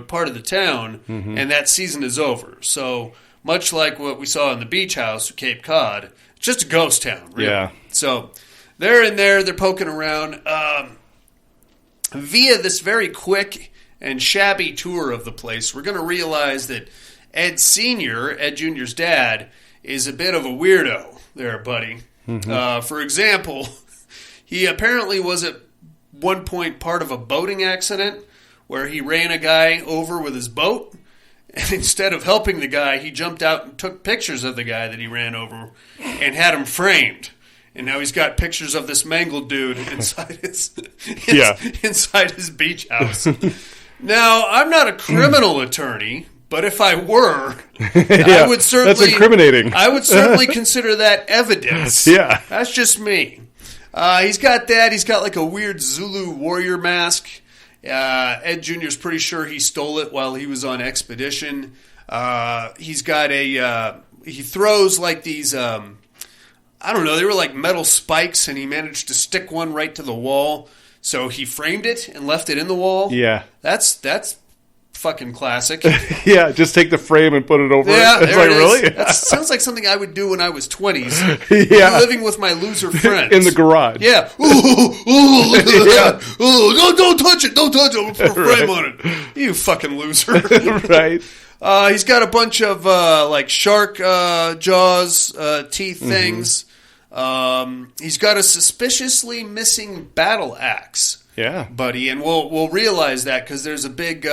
part of the town, and that season is over. So much like what we saw in the beach house at Cape Cod, it's just a ghost town, really. Yeah. So they're in there. They're poking around. Via this very quick and shabby tour of the place, we're going to realize that Ed Sr., Ed Jr.'s dad, is a bit of a weirdo there, buddy. Mm-hmm. For example, he apparently was at one point part of a boating accident where he ran a guy over with his boat, and instead of helping the guy, he jumped out and took pictures of the guy that he ran over and had him framed. And now he's got pictures of this mangled dude inside his beach house. Now, I'm not a criminal attorney, but if I were, I would certainly... That's incriminating. I would certainly consider that evidence. Yeah. That's just me. He's got that. He's got like a weird Zulu warrior mask. Ed Jr.'s pretty sure he stole it while he was on expedition. He's got he throws like these... I don't know, they were like metal spikes, and he managed to stick one right to the wall. So he framed it and left it in the wall. Yeah. That's fucking classic. Yeah, just take the frame and put it over yeah, it. It's there like, it is. really? That sounds like something I would do when I was 20s. Yeah. Living with my loser friends. In the garage. Yeah. Ooh, look at that. Ooh, don't touch it. Don't touch it. We'll put a frame on it. You fucking loser. Right. He's got a bunch of like shark jaws, teeth things. He's got a suspiciously missing battle axe. Yeah, buddy, and we'll realize that because there's a big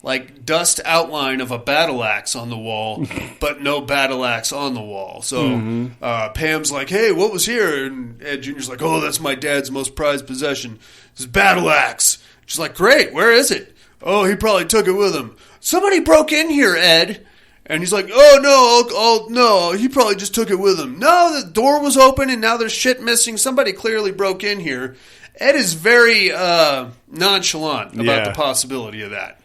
like dust outline of a battle axe on the wall, but no battle axe on the wall. So Pam's like, "Hey, what was here?" And Ed Jr.'s like, "Oh, that's my dad's most prized possession. His battle axe." She's like, "Great, where is it?" "Oh, he probably took it with him." "Somebody broke in here, Ed." And he's like, "Oh, no, he probably just took it with him." "No, the door was open and now there's shit missing. Somebody clearly broke in here." Ed is very nonchalant about the possibility of that.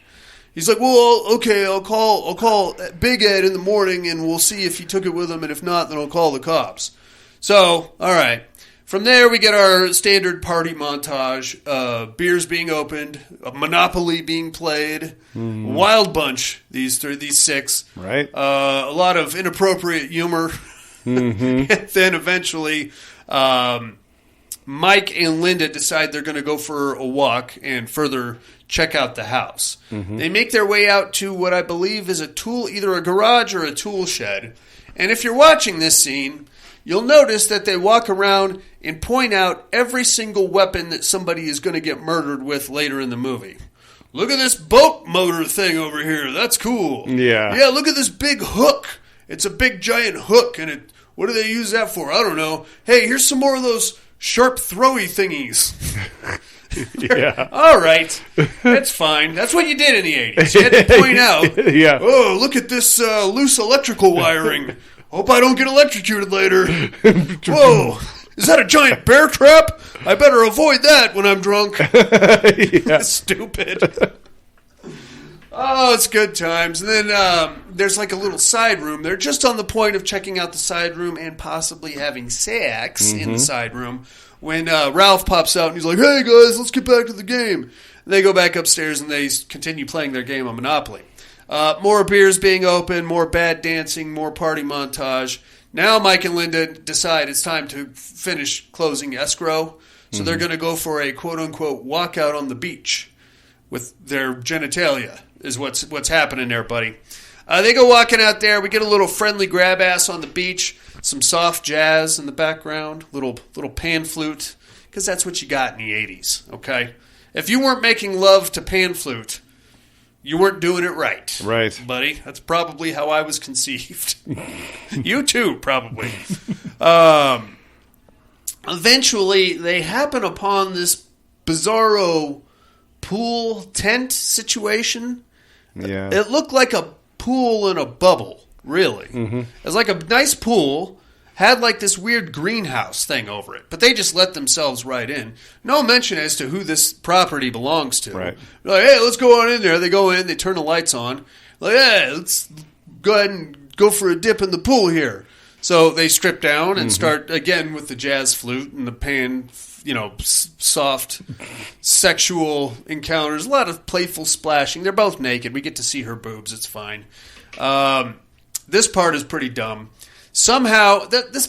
He's like, well, okay, I'll call Big Ed in the morning, and we'll see if he took it with him, and if not, then I'll call the cops. So, all right. From there, we get our standard party montage, beers being opened, a Monopoly being played, Wild Bunch, these six. Right. A lot of inappropriate humor. And then eventually, Mike and Linda decide they're going to go for a walk and further check out the house. They make their way out to what I believe is either a garage or a tool shed. And if you're watching this scene, you'll notice that they walk around and point out every single weapon that somebody is going to get murdered with later in the movie. Look at this boat motor thing over here. That's cool. Yeah. Yeah, look at this big hook. It's a big giant hook, and what do they use that for? I don't know. Hey, here's some more of those sharp throwy thingies. Yeah. All right. That's fine. That's what you did in the 80s. You had to point out, Yeah. oh, look at this loose electrical wiring. Hope I don't get electrocuted later. Whoa. Is that a giant bear trap? I better avoid that when I'm drunk. Yeah. Stupid. Oh, it's good times. And then there's like a little side room. They're just on the point of checking out the side room and possibly having sex in the side room when Ralph pops out and he's like, hey, guys, let's get back to the game. And they go back upstairs and they continue playing their game of Monopoly. More beers being opened, more bad dancing, more party montage. Now Mike and Linda decide it's time to finish closing escrow. So they're going to go for a quote-unquote walkout on the beach with their genitalia is what's happening there, buddy. They go walking out there. We get a little friendly grab ass on the beach, some soft jazz in the background, little pan flute, because that's what you got in the 80s, okay? If you weren't making love to pan flute, you weren't doing it right. Right. Buddy. That's probably how I was conceived. You too, probably. Eventually, they happen upon this bizarro pool tent situation. Yeah. It looked like a pool in a bubble, really. It was like a nice pool, had like this weird greenhouse thing over it, but they just let themselves right in. No mention as to who this property belongs to. Right. Like, hey, let's go on in there. They go in, they turn the lights on. Like, hey, let's go ahead and go for a dip in the pool here. So they strip down and start again with the jazz flute and the pan, soft sexual encounters. A lot of playful splashing. They're both naked. We get to see her boobs. It's fine. This part is pretty dumb. Somehow, this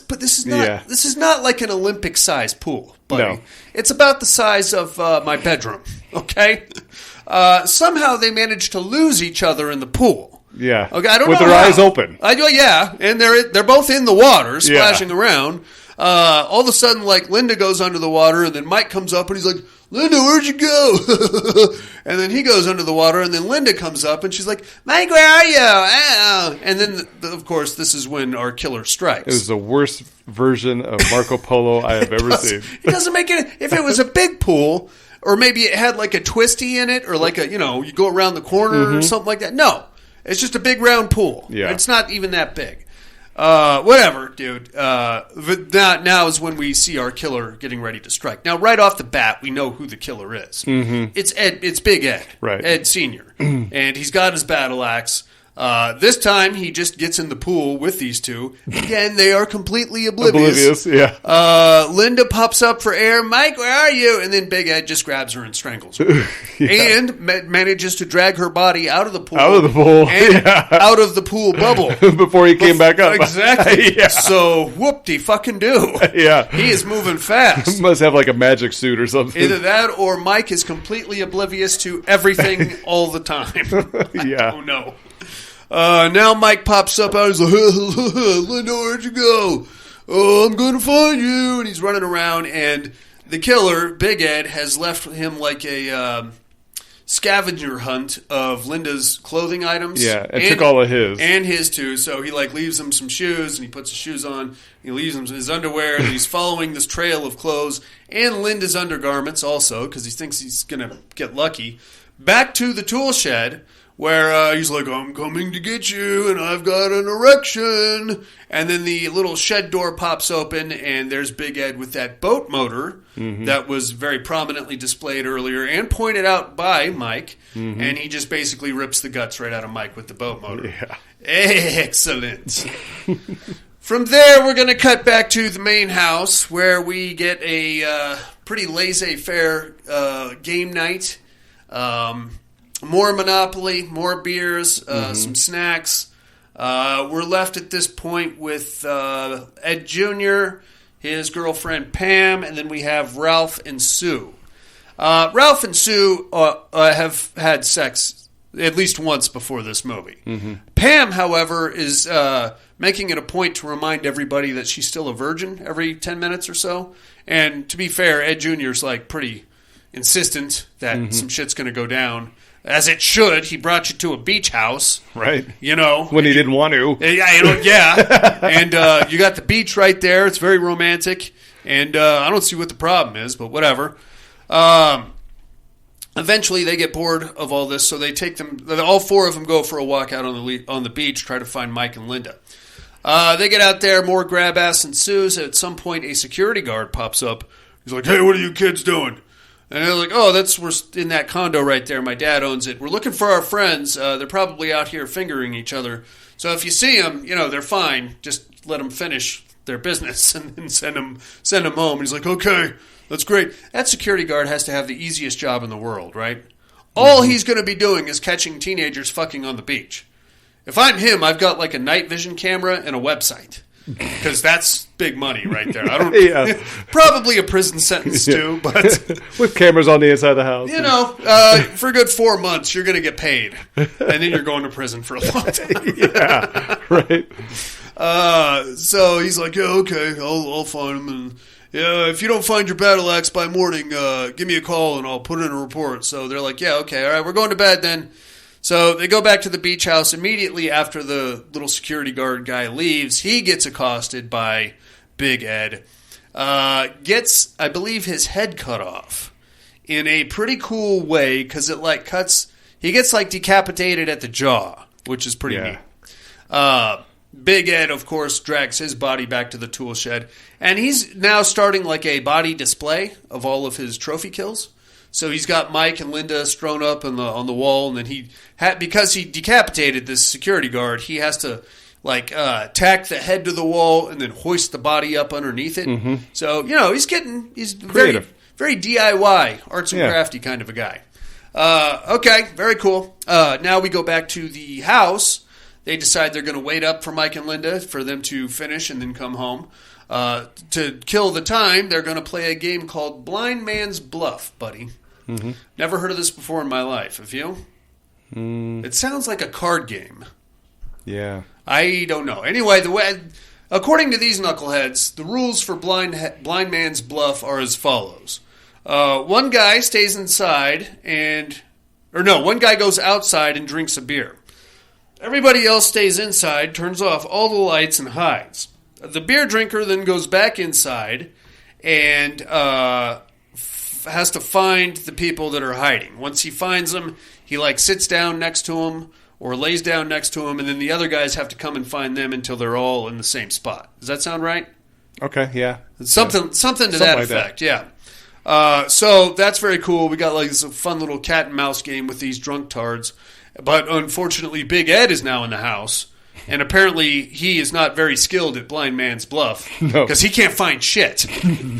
is not like an Olympic size pool, buddy. No. It's about the size of my bedroom. Okay. Somehow they managed to lose each other in the pool. Yeah. Okay, I don't with know their how. eyes open. Yeah, and they're both in the water, splashing around. All of a sudden, like, Linda goes under the water, and then Mike comes up, and he's like, Linda, where'd you go? And then he goes under the water, and then Linda comes up, and she's like, Mike, where are you? Ow. And then, of course, this is when our killer strikes. It was the worst version of Marco Polo I have ever seen. It doesn't make it. If it was a big pool, or maybe it had like a twisty in it, or like you go around the corner or something like that. No. It's just a big round pool. Yeah. It's not even that big. Whatever, dude. Now is when we see our killer getting ready to strike. Now, right off the bat, we know who the killer is. It's Ed. It's Big Ed. Right. Ed Sr. And he's got his battle axe. This time, he just gets in the pool with these two. Again, they are completely oblivious. Yeah. Linda pops up for air. Mike, where are you? And then Big Ed just grabs her and strangles her. And manages to drag her body out of the pool. And out of the pool bubble. Before he came back up. Exactly. So, whoop-de-fucking-do. Yeah. He is moving fast. Must have like a magic suit or something. Either that or Mike is completely oblivious to everything all the time. I don't know. Now Mike pops up out. He's like, Linda, where'd you go? Oh, I'm going to find you. And he's running around, and the killer, Big Ed, has left him like a scavenger hunt of Linda's clothing items. Yeah, and took all of his. And his, too. So he leaves him some shoes, and he puts his shoes on. He leaves him his underwear, and he's following this trail of clothes and Linda's undergarments also, because he thinks he's going to get lucky. Back to the tool shed, where he's like, I'm coming to get you, and I've got an erection. And then the little shed door pops open, and there's Big Ed with that boat motor that was very prominently displayed earlier and pointed out by Mike. And he just basically rips the guts right out of Mike with the boat motor. Yeah. Excellent. From there, we're going to cut back to the main house, where we get a pretty laissez-faire game night. More Monopoly, more beers, some snacks. We're left at this point with Ed Jr., his girlfriend Pam, and then we have Ralph and Sue. Ralph and Sue have had sex at least once before this movie. Pam, however, is making it a point to remind everybody that she's still a virgin every 10 minutes or so. And to be fair, Ed Jr. is like pretty insistent that some shit's going to go down. As it should. He brought you to a beach house. Right. You know. When he didn't want to. Yeah. And you got the beach right there. It's very romantic. And I don't see what the problem is, but whatever. Eventually, they get bored of all this, so they take them. All four of them go for a walk out on the beach, try to find Mike and Linda. They get out there, more grab ass ensues. At some point, a security guard pops up. He's like, "Hey, what are you kids doing?" And they're like, "Oh, we're in that condo right there. My dad owns it. We're looking for our friends. They're probably out here fingering each other. So if you see them, they're fine. Just let them finish their business and then send them home." And he's like, "Okay, that's great." That security guard has to have the easiest job in the world, right? All he's going to be doing is catching teenagers fucking on the beach. If I'm him, I've got like a night vision camera and a website. Because that's big money right there. I don't. Probably a prison sentence too, but with cameras on the inside of the house. For a good 4 months, you're going to get paid, and then you're going to prison for a long time. Yeah, right. So he's like, "Yeah, okay, I'll find him, and yeah, if you don't find your battle axe by morning, give me a call and I'll put in a report." So they're like, "Yeah, okay, all right, we're going to bed then." So they go back to the beach house immediately after the little security guard guy leaves. He gets accosted by Big Ed. Gets, I believe, his head cut off in a pretty cool way because it like cuts. He gets like decapitated at the jaw, which is pretty neat. Big Ed, of course, drags his body back to the tool shed, and he's now starting like a body display of all of his trophy kills. So he's got Mike and Linda strewn up on the wall, and then because he decapitated this security guard, he has to tack the head to the wall and then hoist the body up underneath it. So he's very very DIY, arts and crafty kind of a guy. Okay, very cool. Now we go back to the house. They decide they're going to wait up for Mike and Linda for them to finish and then come home. To kill the time, they're going to play a game called Blind Man's Bluff, buddy. Never heard of this before in my life. Have you? It sounds like a card game. Yeah. I don't know. Anyway, according to these knuckleheads, the rules for Blind Man's Bluff are as follows. One guy stays inside one guy goes outside and drinks a beer. Everybody else stays inside, turns off all the lights, and hides. The beer drinker then goes back inside and has to find the people that are hiding. Once he finds them, he sits down next to them or lays down next to them, and then the other guys have to come and find them until they're all in the same spot. Does that sound right? Okay, yeah. Something to that effect, yeah. So that's very cool. We got this fun little cat and mouse game with these drunk tards. But unfortunately, Big Ed is now in the house. And apparently, he is not very skilled at Blind Man's Bluff. Because he can't find shit.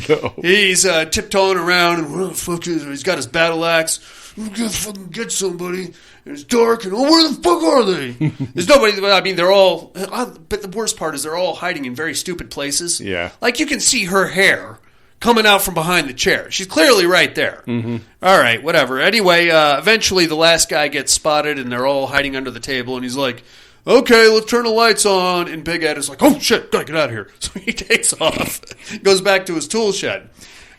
No. He's tiptoeing around, and where the fuck is he? He's got his battle axe. I'm going to fucking get somebody. And it's dark, and where the fuck are they? There's nobody. I mean, they're all. But the worst part is they're all hiding in very stupid places. Yeah. You can see her hair coming out from behind the chair. She's clearly right there. All right, whatever. Anyway, eventually the last guy gets spotted, and they're all hiding under the table, and he's like, "Okay, let's turn the lights on." And Big Ed is like, "Oh, shit, gotta get out of here." So he takes off, goes back to his tool shed.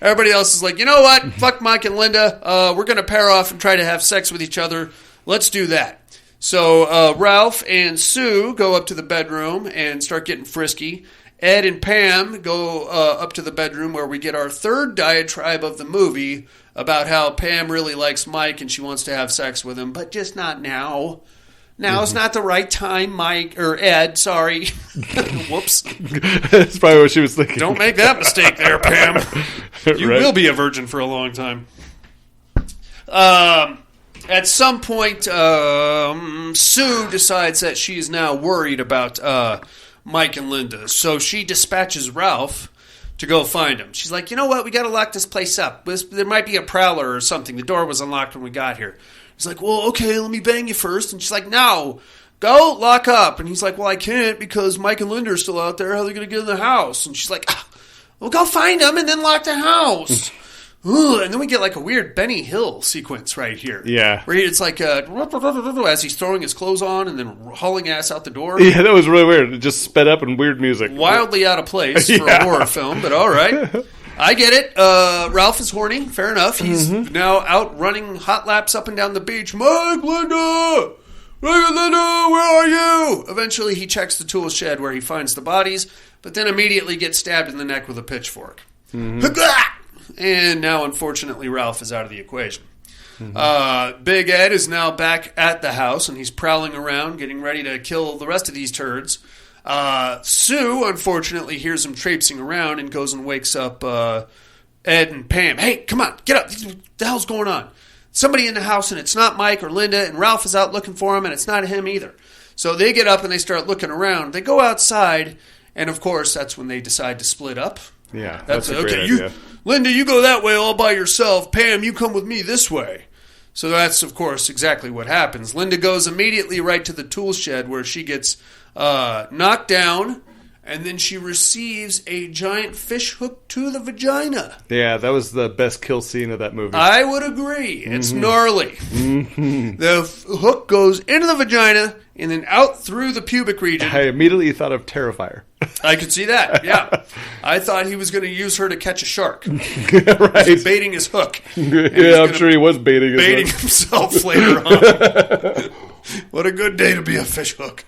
Everybody else is like, "You know what? Fuck Mike and Linda. We're going to pair off and try to have sex with each other. Let's do that." So Ralph and Sue go up to the bedroom and start getting frisky. Ed and Pam go up to the bedroom where we get our third diatribe of the movie about how Pam really likes Mike and she wants to have sex with him, but just not now. Now's not the right time, Mike, or Ed, sorry. Whoops. That's probably what she was thinking. Don't make that mistake there, Pam. You will be a virgin for a long time. At some point, Sue decides that she is now worried about Mike and Linda, so she dispatches Ralph to go find him. She's like, you know what, we got to lock this place up. There might be a prowler or something. The door was unlocked when we got here. He's like, well, okay, let me bang you first. And she's like, no, go lock up. And he's like, well, I can't because Mike and Linda are still out there. How are they going to get in the house? And she's like, well, go find them and then lock the house. Ugh, and then we get like a weird Benny Hill sequence right here. Yeah. Where it's like as he's throwing his clothes on and then hauling ass out the door. Yeah, that was really weird. It just sped up in weird music. Wildly out of place for a horror film, but all right. I get it. Ralph is horny. Fair enough. He's now out running hot laps up and down the beach. Mike, Linda! Linda, where are you? Eventually, he checks the tool shed where he finds the bodies, but then immediately gets stabbed in the neck with a pitchfork. And now, unfortunately, Ralph is out of the equation. Big Ed is now back at the house, and he's prowling around, getting ready to kill the rest of these turds. Sue, unfortunately, hears him traipsing around and goes and wakes up Ed and Pam. Hey, come on, get up. What the hell's going on? Somebody in the house, and it's not Mike or Linda, and Ralph is out looking for him, and it's not him either. So they get up and they start looking around. They go outside, and of course, that's when they decide to split up. Yeah, that's a great idea. Linda, you go that way all by yourself. Pam, you come with me this way. So that's, of course, exactly what happens. Linda goes immediately right to the tool shed where she gets knocked down, and then she receives a giant fish hook to the vagina. Yeah, that was the best kill scene of that movie. I would agree. It's gnarly. The hook goes into the vagina and then out through the pubic region. I immediately thought of Terrifier. I could see that, yeah. I thought he was going to use her to catch a shark. Right. He's baiting his hook. Yeah, I'm sure he was baiting himself later on. What a good day to be a fish hook.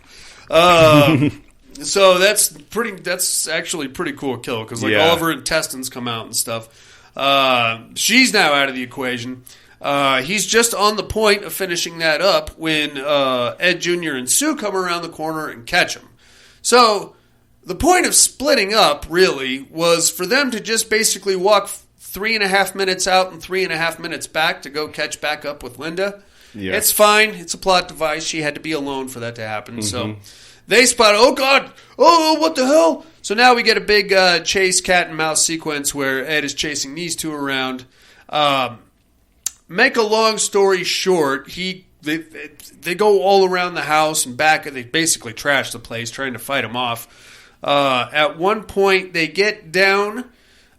So that's actually pretty cool kill because all of her intestines come out and stuff. She's now out of the equation. He's just on the point of finishing that up when Ed Jr. and Sue come around the corner and catch him. So the point of splitting up really was for them to just basically walk 3.5 minutes out and 3.5 minutes back to go catch back up with Linda. Yeah. It's fine. It's a plot device. She had to be alone for that to happen. So they spot, oh, God, oh, what the hell? So now we get a big chase cat and mouse sequence where Ed is chasing these two around. Make a long story short, they go all around the house and back, and they basically trash the place trying to fight him off. At one point, they get down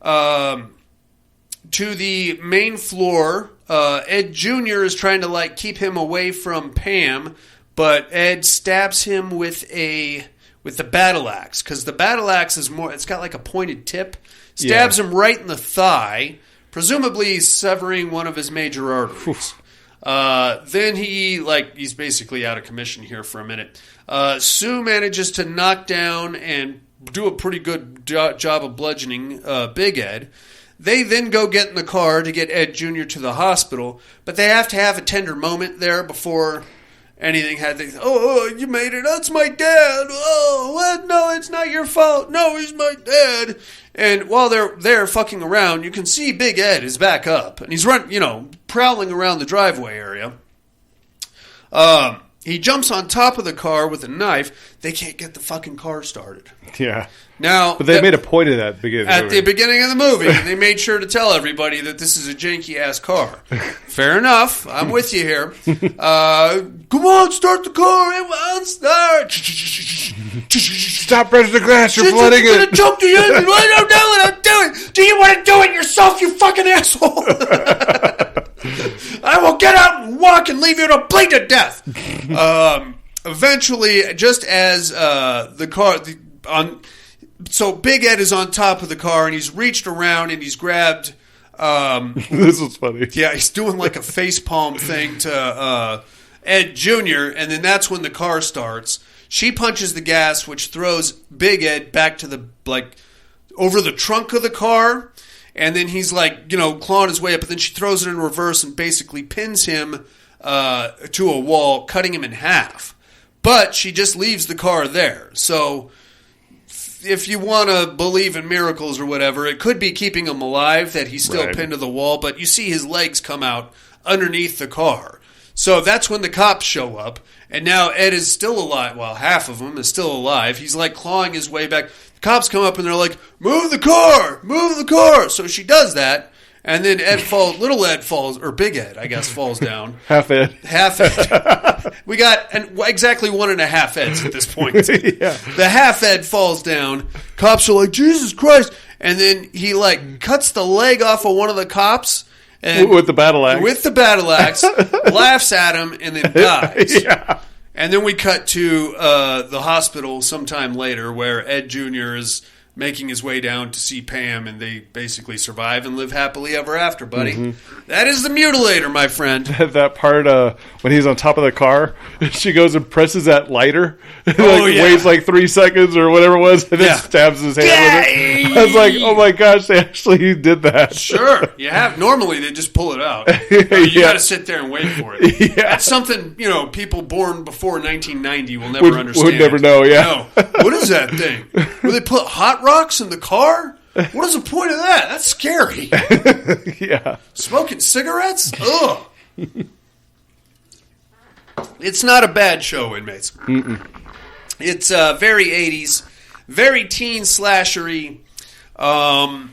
to the main floor. Ed Jr. is trying to keep him away from Pam, but Ed stabs him with the battle axe because the battle axe is more. It's got like a pointed tip. Stabs him right in the thigh, presumably severing one of his major arteries. Then he's basically out of commission here for a minute. Sue manages to knock down and do a pretty good job of bludgeoning Big Ed. They then go get in the car to get Ed Jr. to the hospital, but they have to have a tender moment there before anything happens. Oh, you made it. That's my dad. Oh, what? No, it's not your fault. No, he's my dad. And while they're there fucking around, you can see Big Ed is back up, and he's prowling around the driveway area. He jumps on top of the car with a knife. They can't get the fucking car started. Yeah. Now, but they made a point of that at the beginning of the movie. They made sure to tell everybody that this is a janky-ass car. Fair enough. I'm with you here. Come on, start the car. It won't start. Stop pressing the glass. You're flooding it. I'm going to choke the engine. I don't know what I'm doing. Do you want to do it yourself, you fucking asshole? I will get out and walk and leave you to bleed to death. Eventually, just as the car... So Big Ed is on top of the car, and he's reached around, and he's grabbed... this was funny. Yeah, he's doing like a facepalm thing to Ed Jr., and then that's when the car starts. She punches the gas, which throws Big Ed back to the, over the trunk of the car. And then he's clawing his way up, but then she throws it in reverse and basically pins him to a wall, cutting him in half. But she just leaves the car there. So if you want to believe in miracles or whatever, it could be keeping him alive that he's still pinned to the wall, but you see his legs come out underneath the car. So that's when the cops show up, and now Ed is still alive. Well, half of him is still alive. He's clawing his way back. The cops come up and they're like, move the car. So she does that. And then little Ed falls, or Big Ed, I guess, falls down. Half Ed. We got exactly 1.5 Eds at this point. Yeah. The half Ed falls down. Cops are like, Jesus Christ. And then he, cuts the leg off of one of the cops. And with the battle axe. Laughs at him, and then dies. Yeah. And then we cut to the hospital sometime later where Ed Jr. is making his way down to see Pam, and they basically survive and live happily ever after, buddy. Mm-hmm. That is the Mutilator, my friend. That part when he's on top of the car, she goes and presses that lighter, waits 3 seconds or whatever it was, and then stabs his hand with it. I was like, oh my gosh, they actually did that. Sure. You have. Normally, they just pull it out. You got to sit there and wait for it. Yeah. That's something, people born before 1990 will never understand. Would never know, yeah. No. What is that thing? Will they put hot rocks in the car? What is the point of that? That's scary. Yeah. Smoking cigarettes? Ugh. It's not a bad show, inmates. Mm-mm. It's very 80s, very teen slashery. The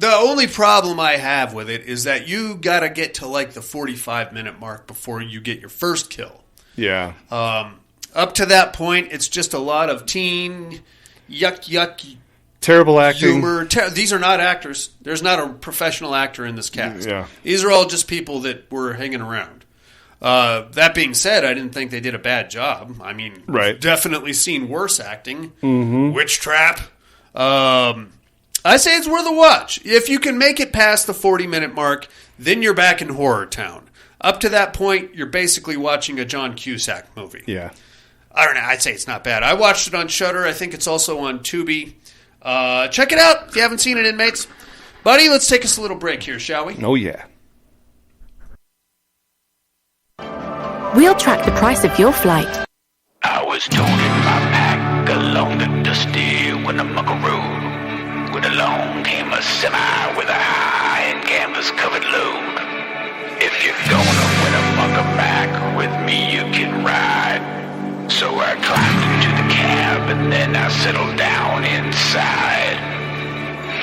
only problem I have with it is that you got to get to the 45-minute mark before you get your first kill. Yeah. Up to that point, it's just a lot of teen yuck, terrible acting. Humor. These are not actors. There's not a professional actor in this cast. Yeah. These are all just people that were hanging around. That being said, I didn't think they did a bad job. I mean, right. Definitely seen worse acting. Mm-hmm. Witch Trap. I say it's worth a watch. If you can make it past the 40-minute mark, then you're back in horror town. Up to that point, you're basically watching a John Cusack movie. Yeah. I don't know. I'd say it's not bad. I watched it on Shudder. I think it's also on Tubi. Check it out if you haven't seen it, inmates. Buddy, let's take us a little break here, shall we? Oh, yeah. We'll track the price of your flight. I was toting my pack along the dusty Winnemucca Road. With along came a semi with a high and canvas-covered load. If you're gonna Winnemucca back with me, you can ride. So I climbed into the cab and then I settled down inside.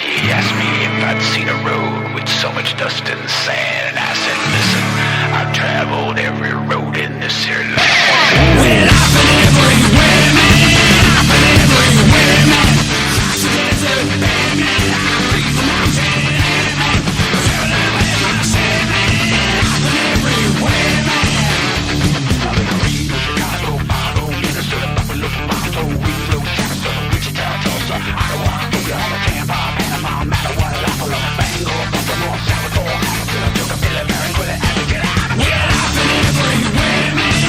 He asked me if I'd seen a road with so much dust and sand, and I said, listen, I've traveled every road in this here land. Well, I've been everywhere, man. I've been everywhere, man. Across the desert, man. I breathe the mountain, man. Traveling with my shit, man. I've been everywhere, man. I've been to Rio, Chicago, Chicago, Minnesota, Buffalo, Toronto, Rio, Jackson, Wichita, Tulsa, Ottawa, Toyota, Tampa, Panama, Mattawa, Buffalo, Bangor, Baltimore, Salvador, Hamilton, Tucson, Philly, Maryland, Advocate. Well, I've been everywhere, man.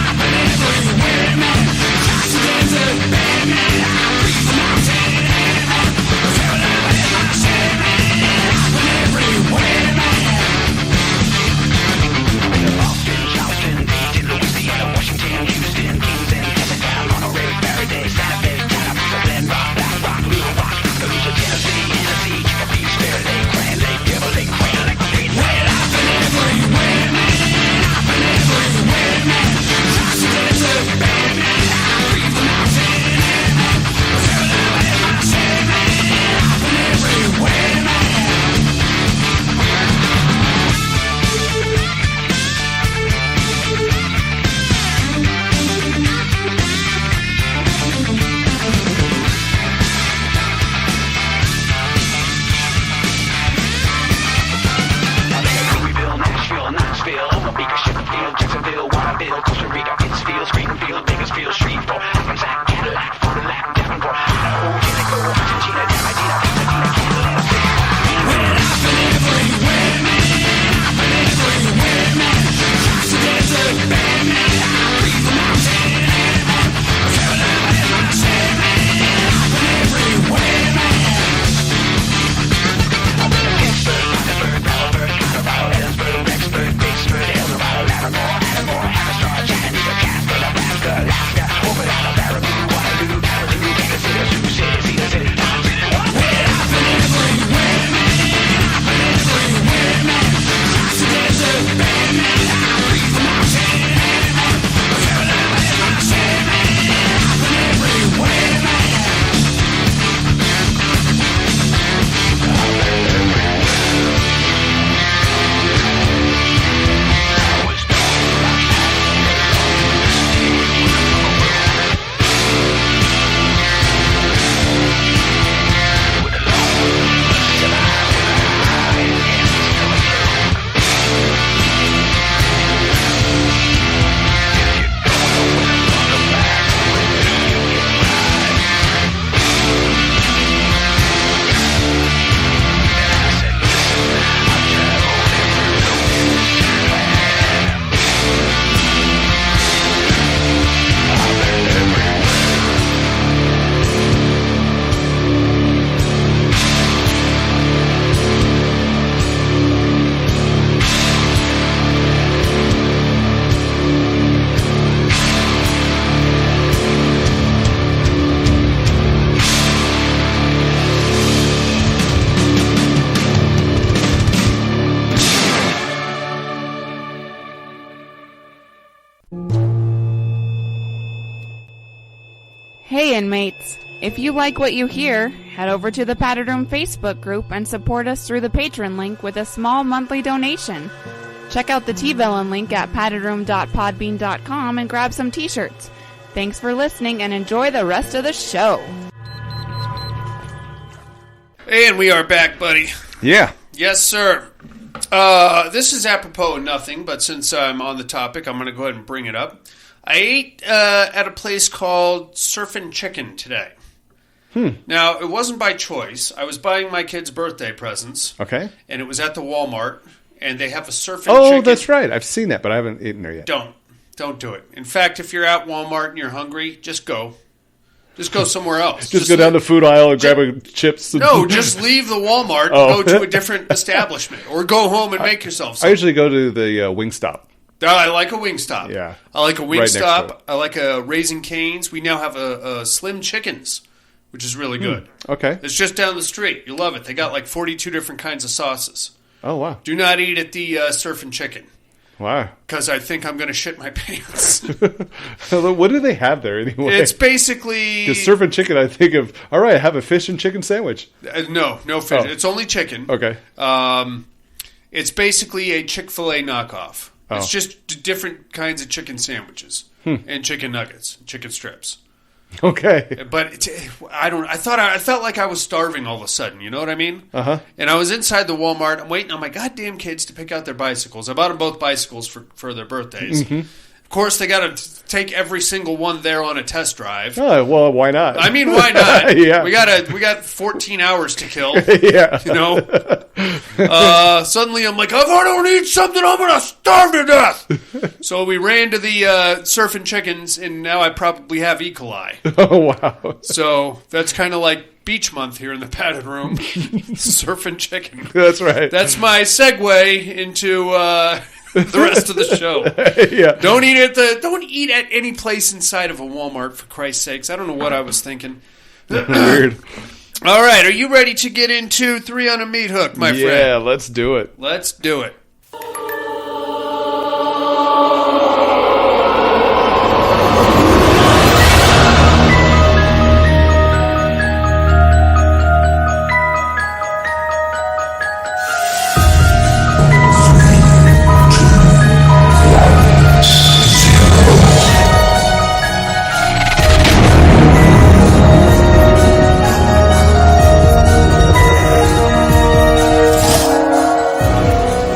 I've been everywhere, man. Across the desert, man. I breathe the mountain, man. Traveling with my shit, man. I've been everywhere, man. I've been to Boston, Charleston, Dayton, Louisiana, Washington, Houston, Kingston, Texas, Monterey, Faraday, Santa Fe, Tallahassee, Glen Rock, Black Rock, Little Rock, Tuscaloosa, Tennessee, Chicopee, Spirit Lake, Grand Lake, Devil Lake, Crater Lake, well, I've been everywhere, man. I've been everywhere, man. Across the desert, man. I breathe the mountain, man. Traveling with my shit, man. I've been everywhere, man. Louisville, Nashville, Knoxville, Omaha, Sheffield, Jacksonville, Waterville, Costa Rica, Pittsfield, Springfield, Bakersfield, Shreveport, Hackensack, Cadillac, Fort Lac, Davenport, Idaho, Jericho, Argentina, Diamondina, Pasadena, Kansas City. Well, I've been everywhere, man. I've been everywhere, man. Across the desert, man. I breathe the mountain, man. Hey inmates, if you like what you hear, head over to the Padded Room Facebook group and support us through the Patreon link with a small monthly donation. Check out the T-Villain link at paddedroom.podbean.com and grab some t-shirts. Thanks for listening and enjoy the rest of the show. And we are back, buddy. Yeah. Yes, sir. This is apropos of nothing, but since I'm on the topic, I'm going to go ahead and bring it up. I ate at a place called Surfin' Chicken today. Now, it wasn't by choice. I was buying my kids' birthday presents. Okay. And it was at the Walmart, and they have a surfing chicken. Oh, that's right. I've seen that, but I haven't eaten there yet. Don't do it. In fact, if you're at Walmart and you're hungry, just go. Just go somewhere else. Just go down the food aisle and grab a chips. No, just leave the Walmart and go to a different establishment. Or go home and make yourself something. I usually go to the Wingstop. I like a Wingstop. Yeah. I like a Wingstop. Right, I like a Raising Cane's. We now have a Slim Chickens, which is really good. Okay. It's just down the street. You'll love it. They got like 42 different kinds of sauces. Oh, wow. Do not eat at the Surfin' Chicken. Why? Because I think I'm going to shit my pants. What do they have there anyway? It's basically... Because Surfin' Chicken, I think of, all right, have a fish and chicken sandwich. No fish. Oh. It's only chicken. Okay. It's basically a Chick-fil-A knockoff. Oh. It's just different kinds of chicken sandwiches and chicken nuggets, chicken strips. Okay. But I felt like I was starving all of a sudden. You know what I mean? Uh-huh. And I was inside the Walmart. I'm waiting on my goddamn kids to pick out their bicycles. I bought them both bicycles for their birthdays. Mm-hmm. Of course, they got to take every single one there on a test drive. Oh, well, why not? I mean, why not? Yeah. We got 14 hours to kill. Yeah. You know? Suddenly I'm like, if I don't eat something, I'm going to starve to death. So we ran to the Surfin' Chickens, and now I probably have E. coli. Oh, wow. So that's kind of like beach month here in the Padded Room. Surfin' Chicken. That's right. That's my segue into... the rest of the show. Yeah. Don't eat at any place inside of a Walmart, for Christ's sakes. I don't know what I was thinking. Weird. All right, are you ready to get into 3 on a Meat Hook, my friend? Yeah, let's do it. Let's do it.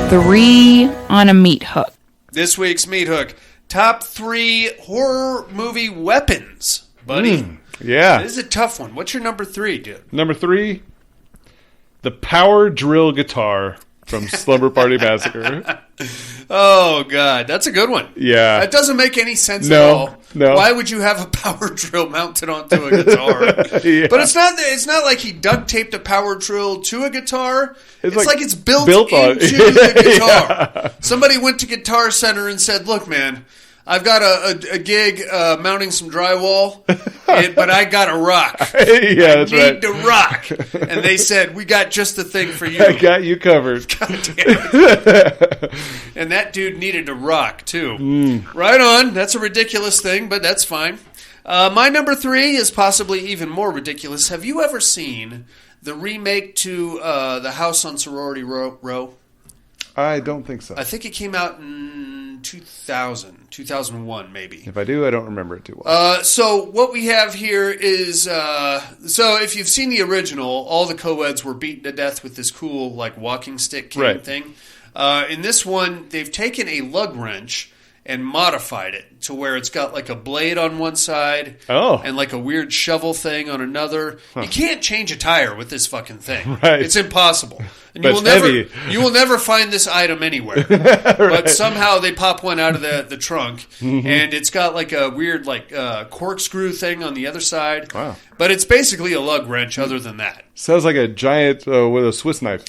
Three on a Meat Hook. This week's Meat Hook. Top 3 horror movie weapons, buddy. Yeah. This is a tough one. What's your number 3, dude? Number 3, the power drill guitar from Slumber Party Massacre. Oh, God. That's a good one. Yeah. That doesn't make any sense at all. No. Why would you have a power drill mounted onto a guitar? Yeah. But it's not like he duct taped a power drill to a guitar. It's like it's built on. into the guitar. Yeah. Somebody went to Guitar Center and said, look, man, I've got a gig mounting some drywall, but I got to rock. Yeah, that's right. I need to rock. And they said, we got just the thing for you. I got you covered. God damn it. And that dude needed to rock, too. Right on. That's a ridiculous thing, but that's fine. My number 3 is possibly even more ridiculous. Have you ever seen the remake to The House on Sorority Row? I don't think so. I think it came out in 2001 maybe. If I do, I don't remember it too well. So what we have here is, so if you've seen the original, all the co-eds were beaten to death with this cool like walking stick cane thing. In this one, they've taken a lug wrench and modified it to where it's got like a blade on one side and like a weird shovel thing on another. You can't change a tire with this fucking thing. Right. It's impossible. And But you will never find this item anywhere. But somehow they pop one out of the trunk and it's got like a weird like corkscrew thing on the other side. Wow. But it's basically a lug wrench other than that. Sounds like a giant with a Swiss knife.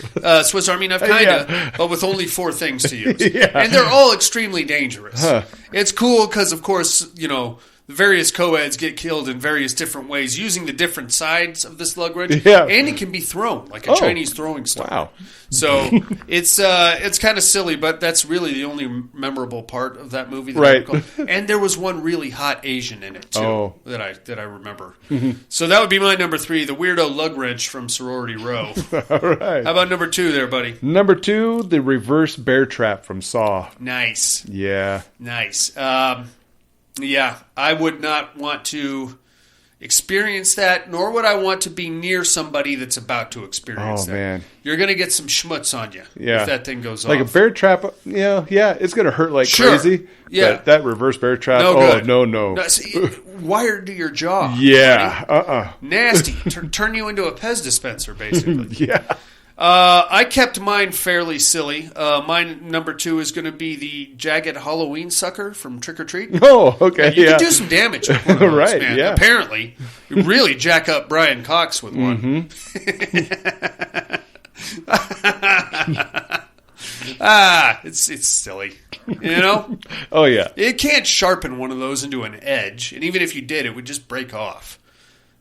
Swiss Army knife, kind of, but with only 4 things to use. Yeah. And they're all extremely dangerous. It's cool because, of course, you know, various co-eds get killed in various different ways using the different sides of this lug wrench. Yeah. And it can be thrown like a Chinese throwing star. Wow. So it's kind of silly, but that's really the only memorable part of that movie. That Right. I recall. And there was one really hot Asian in it too that I remember. Mm-hmm. So that would be my number 3, the weirdo lug wrench from Sorority Row. All right. How about number 2 there, buddy? Number 2, the reverse bear trap from Saw. Nice. Yeah. Nice. Yeah, I would not want to experience that, nor would I want to be near somebody that's about to experience that. Oh, man. You're going to get some schmutz on you if that thing goes like off. a bear trap, it's going to hurt like crazy. Yeah. But that reverse bear trap, good. no. See, wired to your jaw. Yeah, buddy. Nasty. Turn you into a Pez dispenser, basically. Yeah. I kept mine fairly silly. Mine number 2 is going to be the jagged Halloween sucker from Trick or Treat. Oh, okay. You can do some damage with one of those, Right, man. yeah. Apparently, you really jack up Brian Cox with one. It's silly, you know. Oh yeah. It can't sharpen one of those into an edge, and even if you did, it would just break off.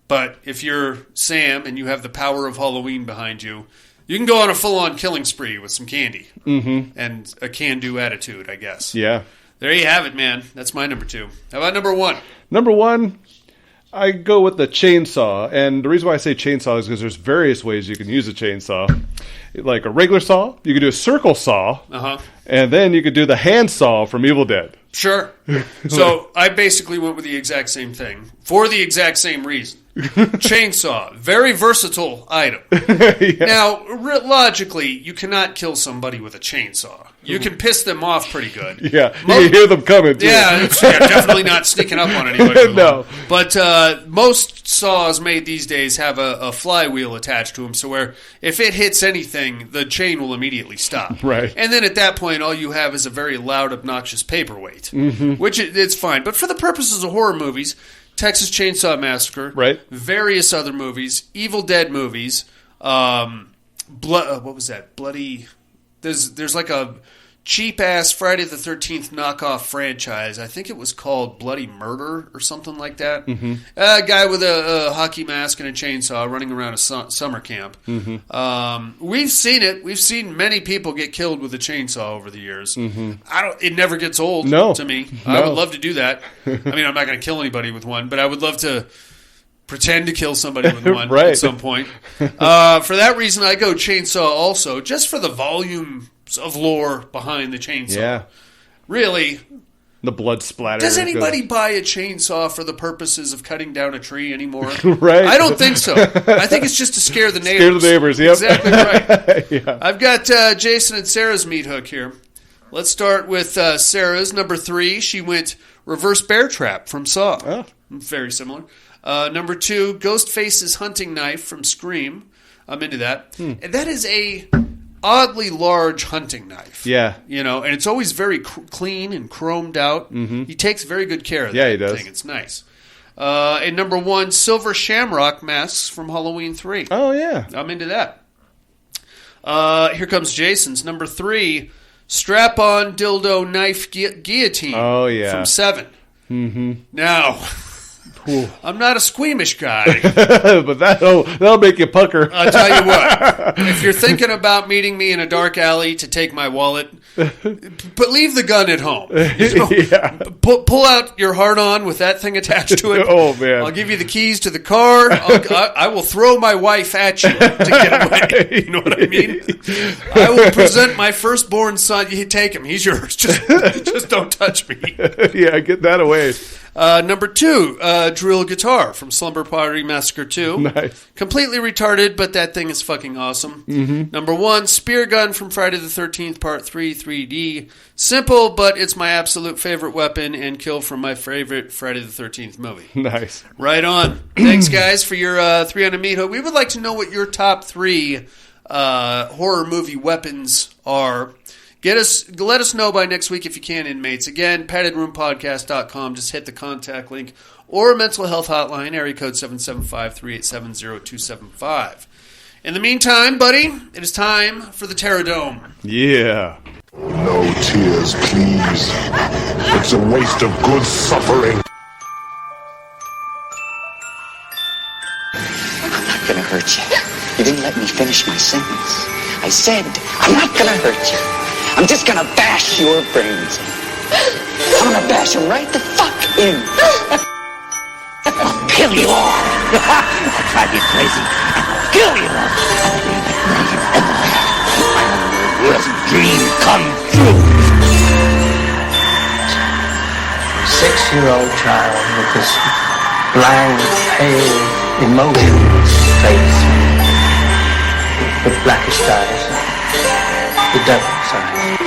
But if you're Sam and you have the power of Halloween behind you, you can go on a full-on killing spree with some candy and a can-do attitude, I guess. Yeah. There you have it, man. That's my number 2. How about number 1? Number 1, I go with the chainsaw. And the reason why I say chainsaw is because there's various ways you can use a chainsaw. Like a regular saw, you could do a circle saw, and then you could do the hand saw from Evil Dead. Sure. So I basically went with the exact same thing for the exact same reason. Chainsaw, very versatile item. Now, logically, you cannot kill somebody with a chainsaw. You can piss them off pretty good. Yeah, you can hear them coming, too. Yeah, it's definitely not sneaking up on anybody. With No. one. But most saws made these days have a flywheel attached to them, so where if it hits anything, the chain will immediately stop. Right. And then at that point, all you have is a very loud, obnoxious paperweight, which it's fine. But for the purposes of horror movies, Texas Chainsaw Massacre, right? Various other movies, Evil Dead movies, what was that? Bloody. There's like a cheap ass Friday the 13th knockoff franchise. I think it was called Bloody Murder or something like that. A guy with a hockey mask and a chainsaw running around a summer camp. We've seen it. We've seen many people get killed with a chainsaw over the years. It never gets old to me. I would love to do that. I mean, I'm not going to kill anybody with one, but I would love to pretend to kill somebody with one at some point. For that reason, I go chainsaw also, just for the volume of lore behind the chainsaw. Yeah. Really. The blood splatter. Does anybody buy a chainsaw for the purposes of cutting down a tree anymore? Right. I don't think so. I think it's just to scare the neighbors. Scare the neighbors, yep. Exactly right. Yeah. I've got Jason and Sarah's meat hook here. Let's start with Sarah's number 3. She went reverse bear trap from Saw. Oh. Very similar. Number 2, Ghostface's hunting knife from Scream. I'm into that. And that is a oddly large hunting knife. Yeah. You know, and it's always very clean and chromed out. He takes very good care of that he does. thing. It's nice. And number 1, silver shamrock masks from Halloween 3. Oh, yeah. I'm into that. Here comes Jason's. Number 3, strap-on dildo knife guillotine from 7. Now, I'm not a squeamish guy. But that'll make you pucker. I'll tell you what. If you're thinking about meeting me in a dark alley to take my wallet, but leave the gun at home. Pull out your hard-on with that thing attached to it. Oh, man. I'll give you the keys to the car. I will throw my wife at you to get away. You know what I mean? I will present my firstborn son. You take him. He's yours. Just don't touch me. Yeah, get that away. Number 2, drill guitar from Slumber Party Massacre 2. Nice. Completely retarded, but that thing is fucking awesome. Number 1, spear gun from Friday the 13th Part 3 3D. Simple, but it's my absolute favorite weapon and kill from my favorite Friday the 13th movie. Nice. Right on. Thanks, guys, for your 3 on a meat hook. We would like to know what your top 3 horror movie weapons are. Let us know by next week if you can, inmates. Again, paddedroompodcast.com. Just hit the contact link or mental health hotline, area code 775-387-0275. In the meantime, buddy, it is time for the Terradome. Yeah. No tears, please. It's a waste of good suffering. gonna hurt you. You didn't let me finish my sentence. I said, I'm not gonna hurt you. I'm just gonna bash your brains in. I'm gonna bash them right the fuck in. I'll kill you all. I'll drive you crazy. I'll kill you all. I'll be the man you ever had. My worst dream come true. A 6-year-old child with this blank, pale, emotionless face. The blackest eyes. The devil's eyes.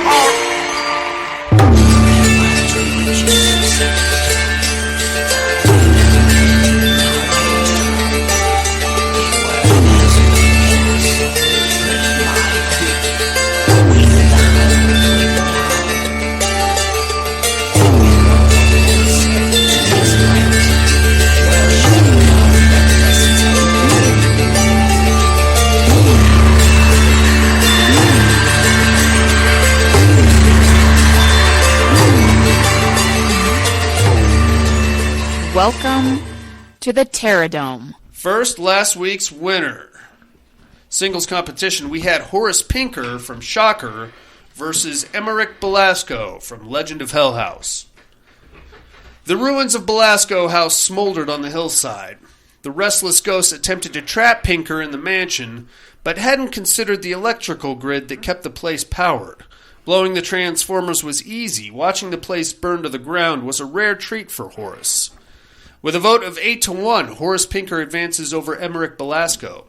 Welcome to the Terradome. First, last week's winner. Singles competition, we had Horace Pinker from Shocker versus Emmerich Belascoe from Legend of Hell House. The ruins of Belascoe House smoldered on the hillside. The restless ghosts attempted to trap Pinker in the mansion, but hadn't considered the electrical grid that kept the place powered. Blowing the transformers was easy. Watching the place burn to the ground was a rare treat for Horace. With a vote of 8-1, Horace Pinker advances over Emmerich Belascoe.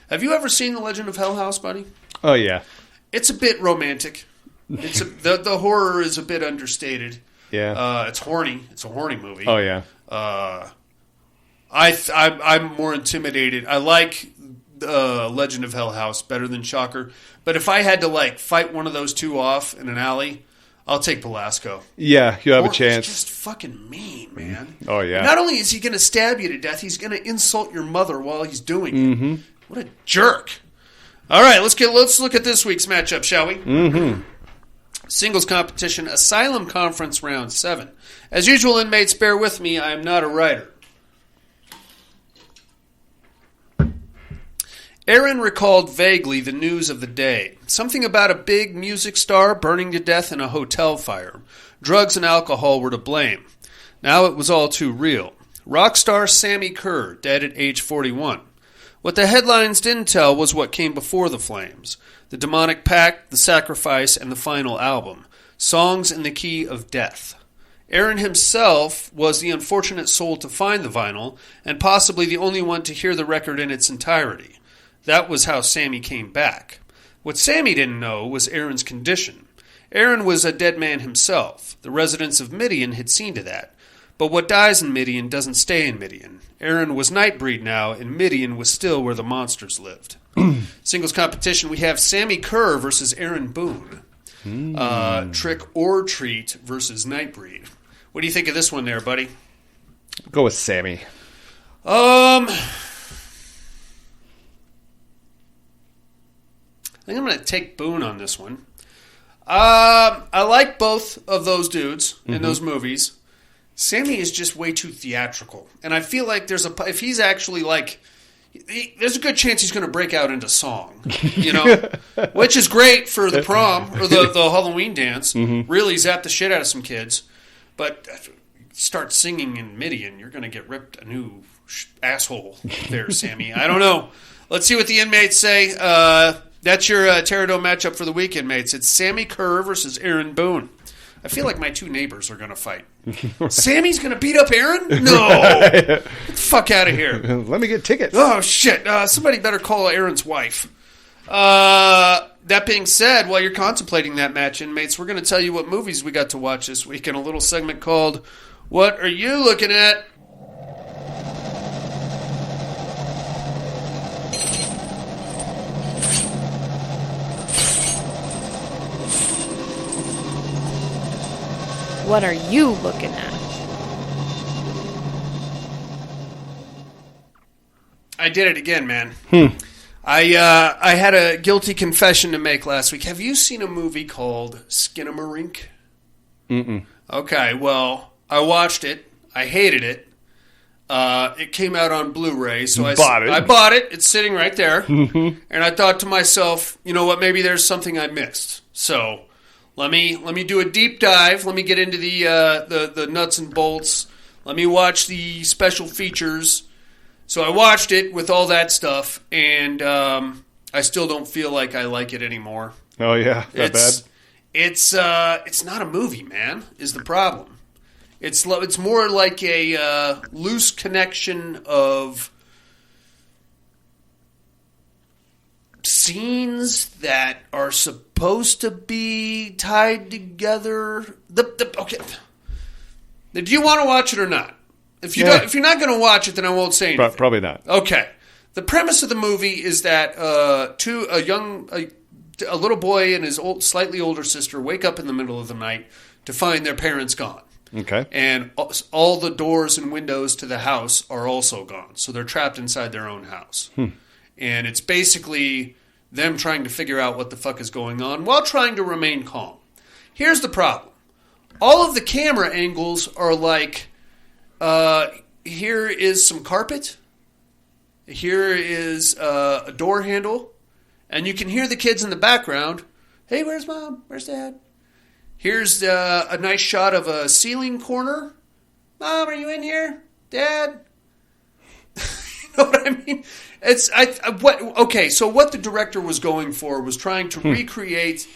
Have you ever seen The Legend of Hell House, buddy? Oh, yeah. It's a bit romantic. The horror is a bit understated. Yeah. It's horny. It's a horny movie. Oh, yeah. I'm more intimidated. I like Legend of Hell House better than Shocker. But if I had to fight one of those two off in an alley, I'll take Belascoe. Yeah, you have a chance. He's just fucking mean, man. Oh, yeah. Not only is he going to stab you to death, he's going to insult your mother while he's doing it. Mm-hmm. What a jerk. All right, let's look at this week's matchup, shall we? Mm-hmm. Singles competition, Asylum Conference Round 7. As usual, inmates, bear with me. I am not a writer. Aaron recalled vaguely the news of the day. Something about a big music star burning to death in a hotel fire. Drugs and alcohol were to blame. Now it was all too real. Rock star Sammy Kerr, dead at age 41. What the headlines didn't tell was what came before the flames. The Demonic Pact, The Sacrifice, and the final album. Songs in the Key of Death. Aaron himself was the unfortunate soul to find the vinyl, and possibly the only one to hear the record in its entirety. That was how Sammy came back. What Sammy didn't know was Aaron's condition. Aaron was a dead man himself. The residents of Midian had seen to that. But what dies in Midian doesn't stay in Midian. Aaron was Nightbreed now, and Midian was still where the monsters lived. Singles competition, we have Sammy Kerr versus Aaron Boone. Trick or Treat versus Nightbreed. What do you think of this one there, buddy? Go with Sammy. I think I'm going to take Boone on this one. I like both of those dudes in those movies. Sammy is just way too theatrical. And I feel like if he's actually there's a good chance he's going to break out into song, which is great for the prom or the Halloween dance. Mm-hmm. Really zap the shit out of some kids. But start singing in Midian, you're going to get ripped a new asshole there, Sammy. I don't know. Let's see what the inmates say. That's your Terradome matchup for the week, inmates. It's Sammy Kerr versus Aaron Boone. I feel like my two neighbors are going to fight. Sammy's going to beat up Aaron? No! Get the fuck out of here. Let me get tickets. Oh, shit. Somebody better call Aaron's wife. That being said, while you're contemplating that match, inmates, we're going to tell you what movies we got to watch this week in a little segment called What Are You Looking At? What are you looking at? I did it again, man. I had a guilty confession to make last week. Have you seen a movie called Skinamarink? Mm-mm. Okay, well, I watched it. I hated it. It came out on Blu-ray, so I Bought bought it. It's sitting right there. And I thought to myself, you know what, maybe there's something I missed. So let me do a deep dive. Let me get into the nuts and bolts. Let me watch the special features. So I watched it with all that stuff, and I still don't feel like I like it anymore. Oh, yeah? That bad? It's not a movie, man, is the problem. It's more like a loose connection of scenes that are supposed to be tied together. Okay. Do you want to watch it or not? If you're not going to watch it, then I won't say anything. Probably not. Okay. The premise of the movie is that a little boy and his slightly older sister wake up in the middle of the night to find their parents gone. Okay. And all the doors and windows to the house are also gone. So they're trapped inside their own house. And it's basically them trying to figure out what the fuck is going on while trying to remain calm. Here's the problem. All of the camera angles are like, here is some carpet. Here is a door handle. And you can hear the kids in the background. Hey, where's Mom? Where's Dad? Here's a nice shot of a ceiling corner. Mom, are you in here? Dad? You know what I mean? Okay, so what the director was going for was trying to recreate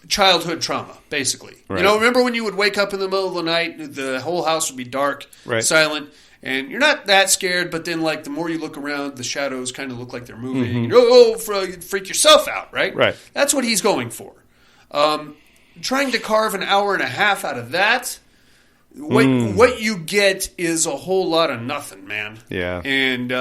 childhood trauma, basically. Right. You know, remember when you would wake up in the middle of the night, the whole house would be dark, silent, and you're not that scared, but then, like, the more you look around, the shadows kind of look like they're moving. You freak yourself out, right? Right. That's what he's going for. Trying to carve an hour and a half out of that, what you get is a whole lot of nothing, man. Yeah. And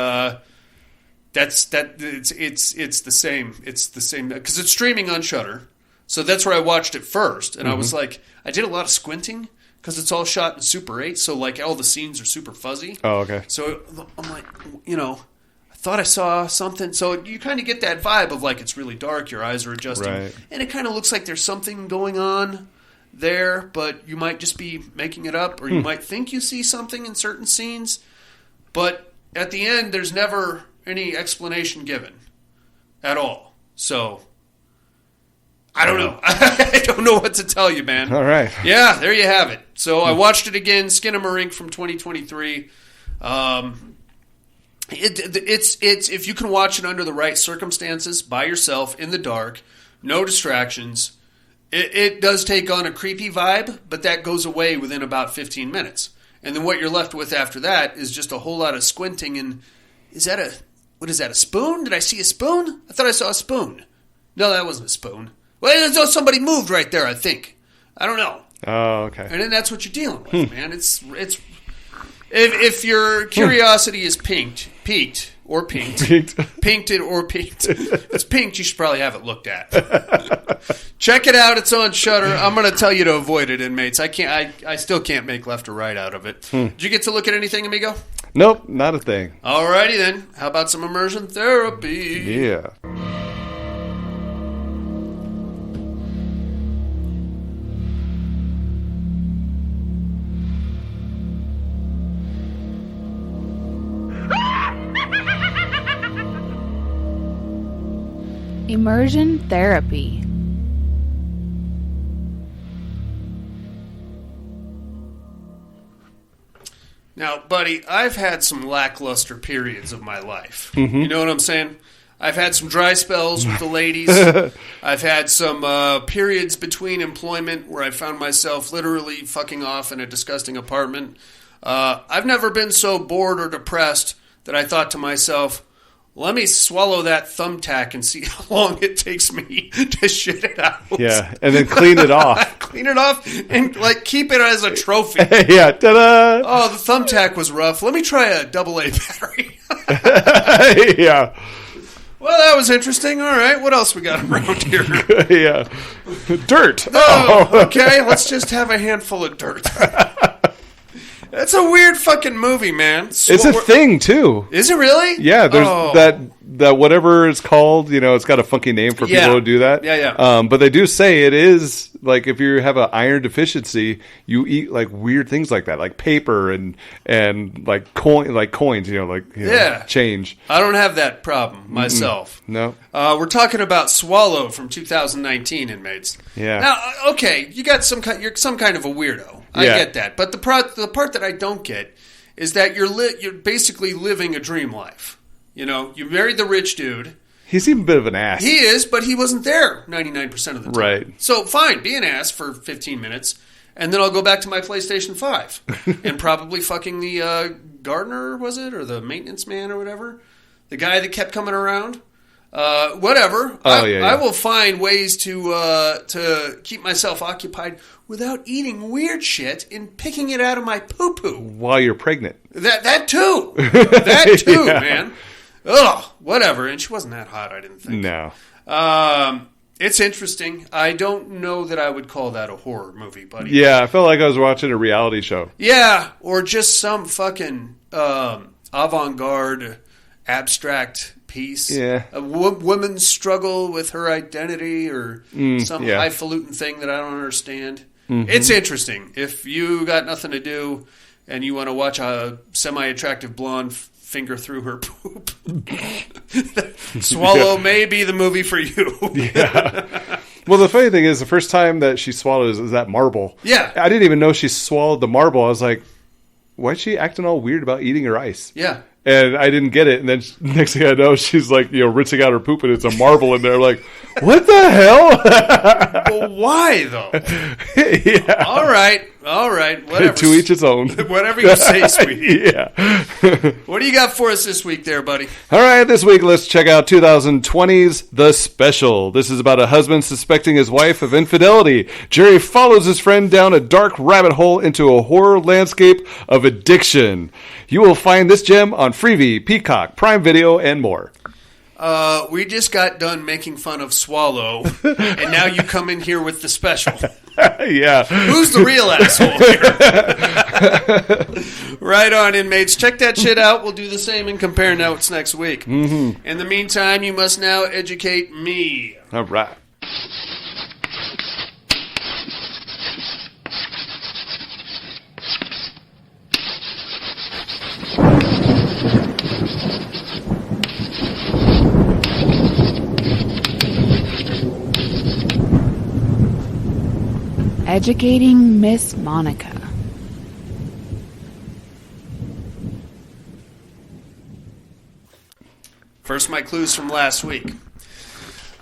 it's the same. It's the same because it's streaming on Shudder. So that's where I watched it first, and I was like, I did a lot of squinting because it's all shot in Super 8, so like all the scenes are super fuzzy. Oh, okay. So I'm like, I thought I saw something. So you kind of get that vibe of like it's really dark, your eyes are adjusting, and it kind of looks like there's something going on there, but you might just be making it up, or you might think you see something in certain scenes, but at the end, there's never any explanation given at all. So I don't know. I don't know what to tell you, man. All right. Yeah, there you have it. So I watched it again, Skinamarink from 2023. It's if you can watch it under the right circumstances, by yourself, in the dark, no distractions, it does take on a creepy vibe, but that goes away within about 15 minutes. And then what you're left with after that is just a whole lot of squinting and, what is that, a spoon? Did I see a spoon? I thought I saw a spoon. No, that wasn't a spoon. Well, somebody moved right there, I think. I don't know. Oh, okay. And then that's what you're dealing with, man. It's if your curiosity is pinked, if it's pinked, you should probably have it looked at. Check it out. It's on Shudder. I'm going to tell you to avoid it, inmates. I still can't make left or right out of it. Did you get to look at anything, amigo? Nope, not a thing. Alrighty then. How about some immersion therapy? Yeah. Immersion therapy. Now, buddy, I've had some lackluster periods of my life. You know what I'm saying? I've had some dry spells with the ladies. I've had some periods between employment where I found myself literally fucking off in a disgusting apartment. I've never been so bored or depressed that I thought to myself, let me swallow that thumbtack and see how long it takes me to shit it out. Yeah, and then clean it off. Clean it off and like keep it as a trophy. Yeah, ta-da! Oh, the thumbtack was rough. Let me try a AA battery. Yeah. Well, that was interesting. All right, what else we got around here? Yeah. Dirt. Oh, okay. Let's just have a handful of dirt. That's a weird fucking movie, man. It's a thing too. Is it really? Yeah, there's that whatever it's called, it's got a funky name for people who do that. Yeah. But they do say it is like if you have an iron deficiency, you eat like weird things like that, like paper and like coins, change. I don't have that problem myself. No. We're talking about Swallow from 2019, inmates. Yeah. Now, okay, you're some kind of a weirdo. I get that, but the part that I don't get is that you're basically living a dream life. You married the rich dude. He seemed a bit of an ass. He is, but he wasn't there 99% of the time. Right. So fine, be an ass for 15 minutes, and then I'll go back to my PlayStation 5 and probably fucking the gardener, was it, or the maintenance man or whatever, the guy that kept coming around. Whatever. I will find ways to keep myself occupied without eating weird shit and picking it out of my poo-poo. While you're pregnant. That too. That too, man. Ugh, whatever. And she wasn't that hot, I didn't think. No. It's interesting. I don't know that I would call that a horror movie, buddy. Yeah, I felt like I was watching a reality show. Yeah, or just some fucking avant-garde, abstract piece. Yeah. A woman's struggle with her identity or some highfalutin thing that I don't understand. Mm-hmm. It's interesting. If you got nothing to do and you want to watch a semi-attractive blonde finger through her poop, Swallow may be the movie for you. Yeah. Well, the funny thing is, the first time that she swallowed is that marble. Yeah. I didn't even know she swallowed the marble. I was like, why is she acting all weird about eating her ice? Yeah. And I didn't get it. And then next thing I know, she's like, rinsing out her poop and it's a marble in there. Like, what the hell? Well, why though? Yeah. All right. Whatever. To each his own. Whatever you say, sweetie. Yeah. What do you got for us this week there, buddy? All right, this week let's check out 2020's The Special. This is about a husband suspecting his wife of infidelity. Jerry follows his friend down a dark rabbit hole into a horror landscape of addiction. You will find this gem on Freevee, Peacock, Prime Video, and more. We just got done making fun of Swallow, and now you come in here with The Special. Yeah. Who's the real asshole here? Right on, inmates. Check that shit out. We'll do the same and compare notes next week. Mm-hmm. In the meantime, you must now educate me. All right. Educating Miss Monica. First, my clues from last week.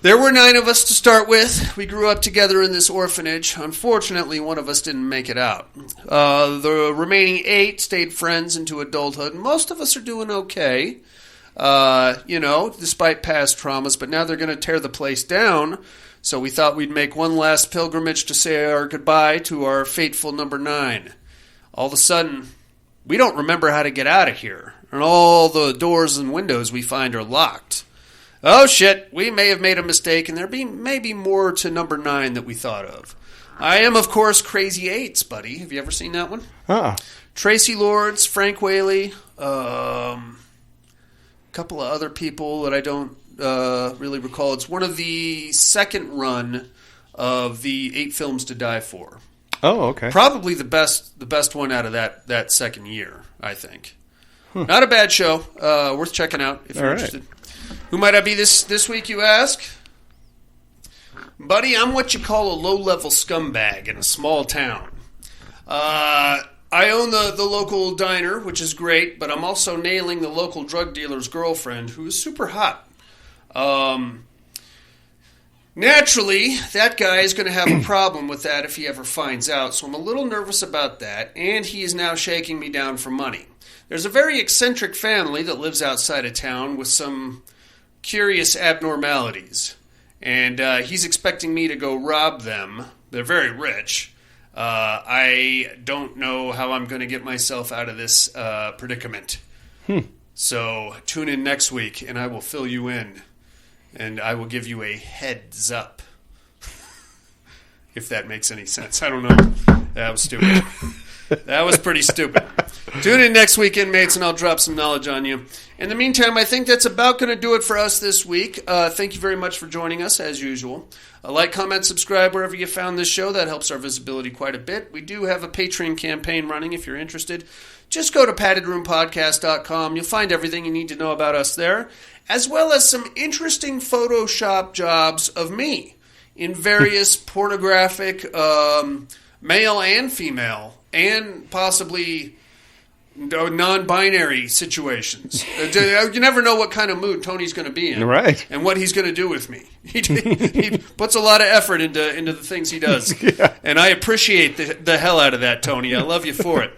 There were 9 of us to start with. We grew up together in this orphanage. Unfortunately, one of us didn't make it out. The remaining 8 stayed friends into adulthood. Most of us are doing okay, despite past traumas, but now they're going to tear the place down. So we thought we'd make one last pilgrimage to say our goodbye to our fateful number 9. All of a sudden, we don't remember how to get out of here, and all the doors and windows we find are locked. Oh shit, we may have made a mistake, and there may be more to number 9 that we thought of. I am, of course, Crazy Eights, buddy. Have you ever seen that one? Tracy Lords, Frank Whaley, a couple of other people that I don't really recall. It's one of the second run of the 8 films to die for. Oh, okay. Probably the best one out of that second year, I think. Not a bad show. Worth checking out if you're interested. Who might I be this week, you ask? Buddy, I'm what you call a low-level scumbag in a small town. I own the local diner, which is great, but I'm also nailing the local drug dealer's girlfriend, who is super hot. Naturally, that guy is going to have a problem with that if he ever finds out, so I'm a little nervous about that, and he is now shaking me down for money. There's a very eccentric family that lives outside of town with some curious abnormalities, and he's expecting me to go rob them. They're very rich. I don't know how I'm going to get myself out of this predicament. So tune in next week, and I will fill you in. And I will give you a heads up. If that makes any sense. I don't know. That was stupid. That was pretty stupid. Tune in next weekend, mates, and I'll drop some knowledge on you. In the meantime, I think that's about going to do it for us this week. Thank you very much for joining us, as usual. Like, comment, subscribe wherever you found this show. That helps our visibility quite a bit. We do have a Patreon campaign running if you're interested. Just go to paddedroompodcast.com. You'll find everything you need to know about us there, as well as some interesting Photoshop jobs of me in various pornographic male and female and possibly non-binary situations. You never know what kind of mood Tony's going to be in, right? And what he's going to do with me. He puts a lot of effort into the things he does, and I appreciate the hell out of that, Tony. I love you for it.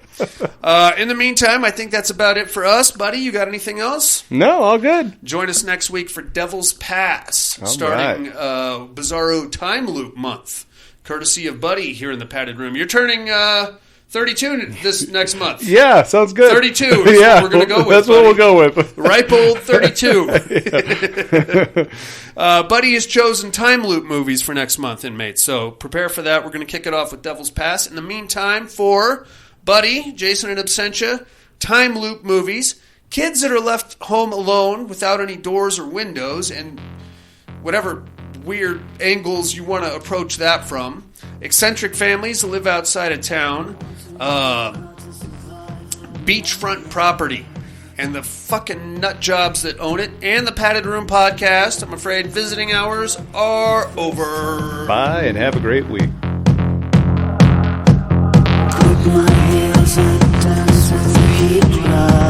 In the meantime, I think that's about it for us, buddy. You got anything else? No, all good. Join us next week for Devil's Pass, starting Bizarro Time Loop month, courtesy of Buddy here in the Padded Room. You're turning 32 this next month. Yeah, sounds good. 32 is what we're going to go with. That's buddy. what we'll go with. Ripe old 32. Buddy has chosen time loop movies for next month, inmates. So prepare for that. We're going to kick it off with Devil's Pass. In the meantime, for Buddy, Jason and Absentia, time loop movies, kids that are left home alone without any doors or windows, and whatever weird angles you want to approach that from, eccentric families that live outside of town, beachfront property, and the fucking nut jobs that own it, and the Padded Room podcast. I'm afraid visiting hours are over. Bye, and have a great week. Click my heels and dance with the heat.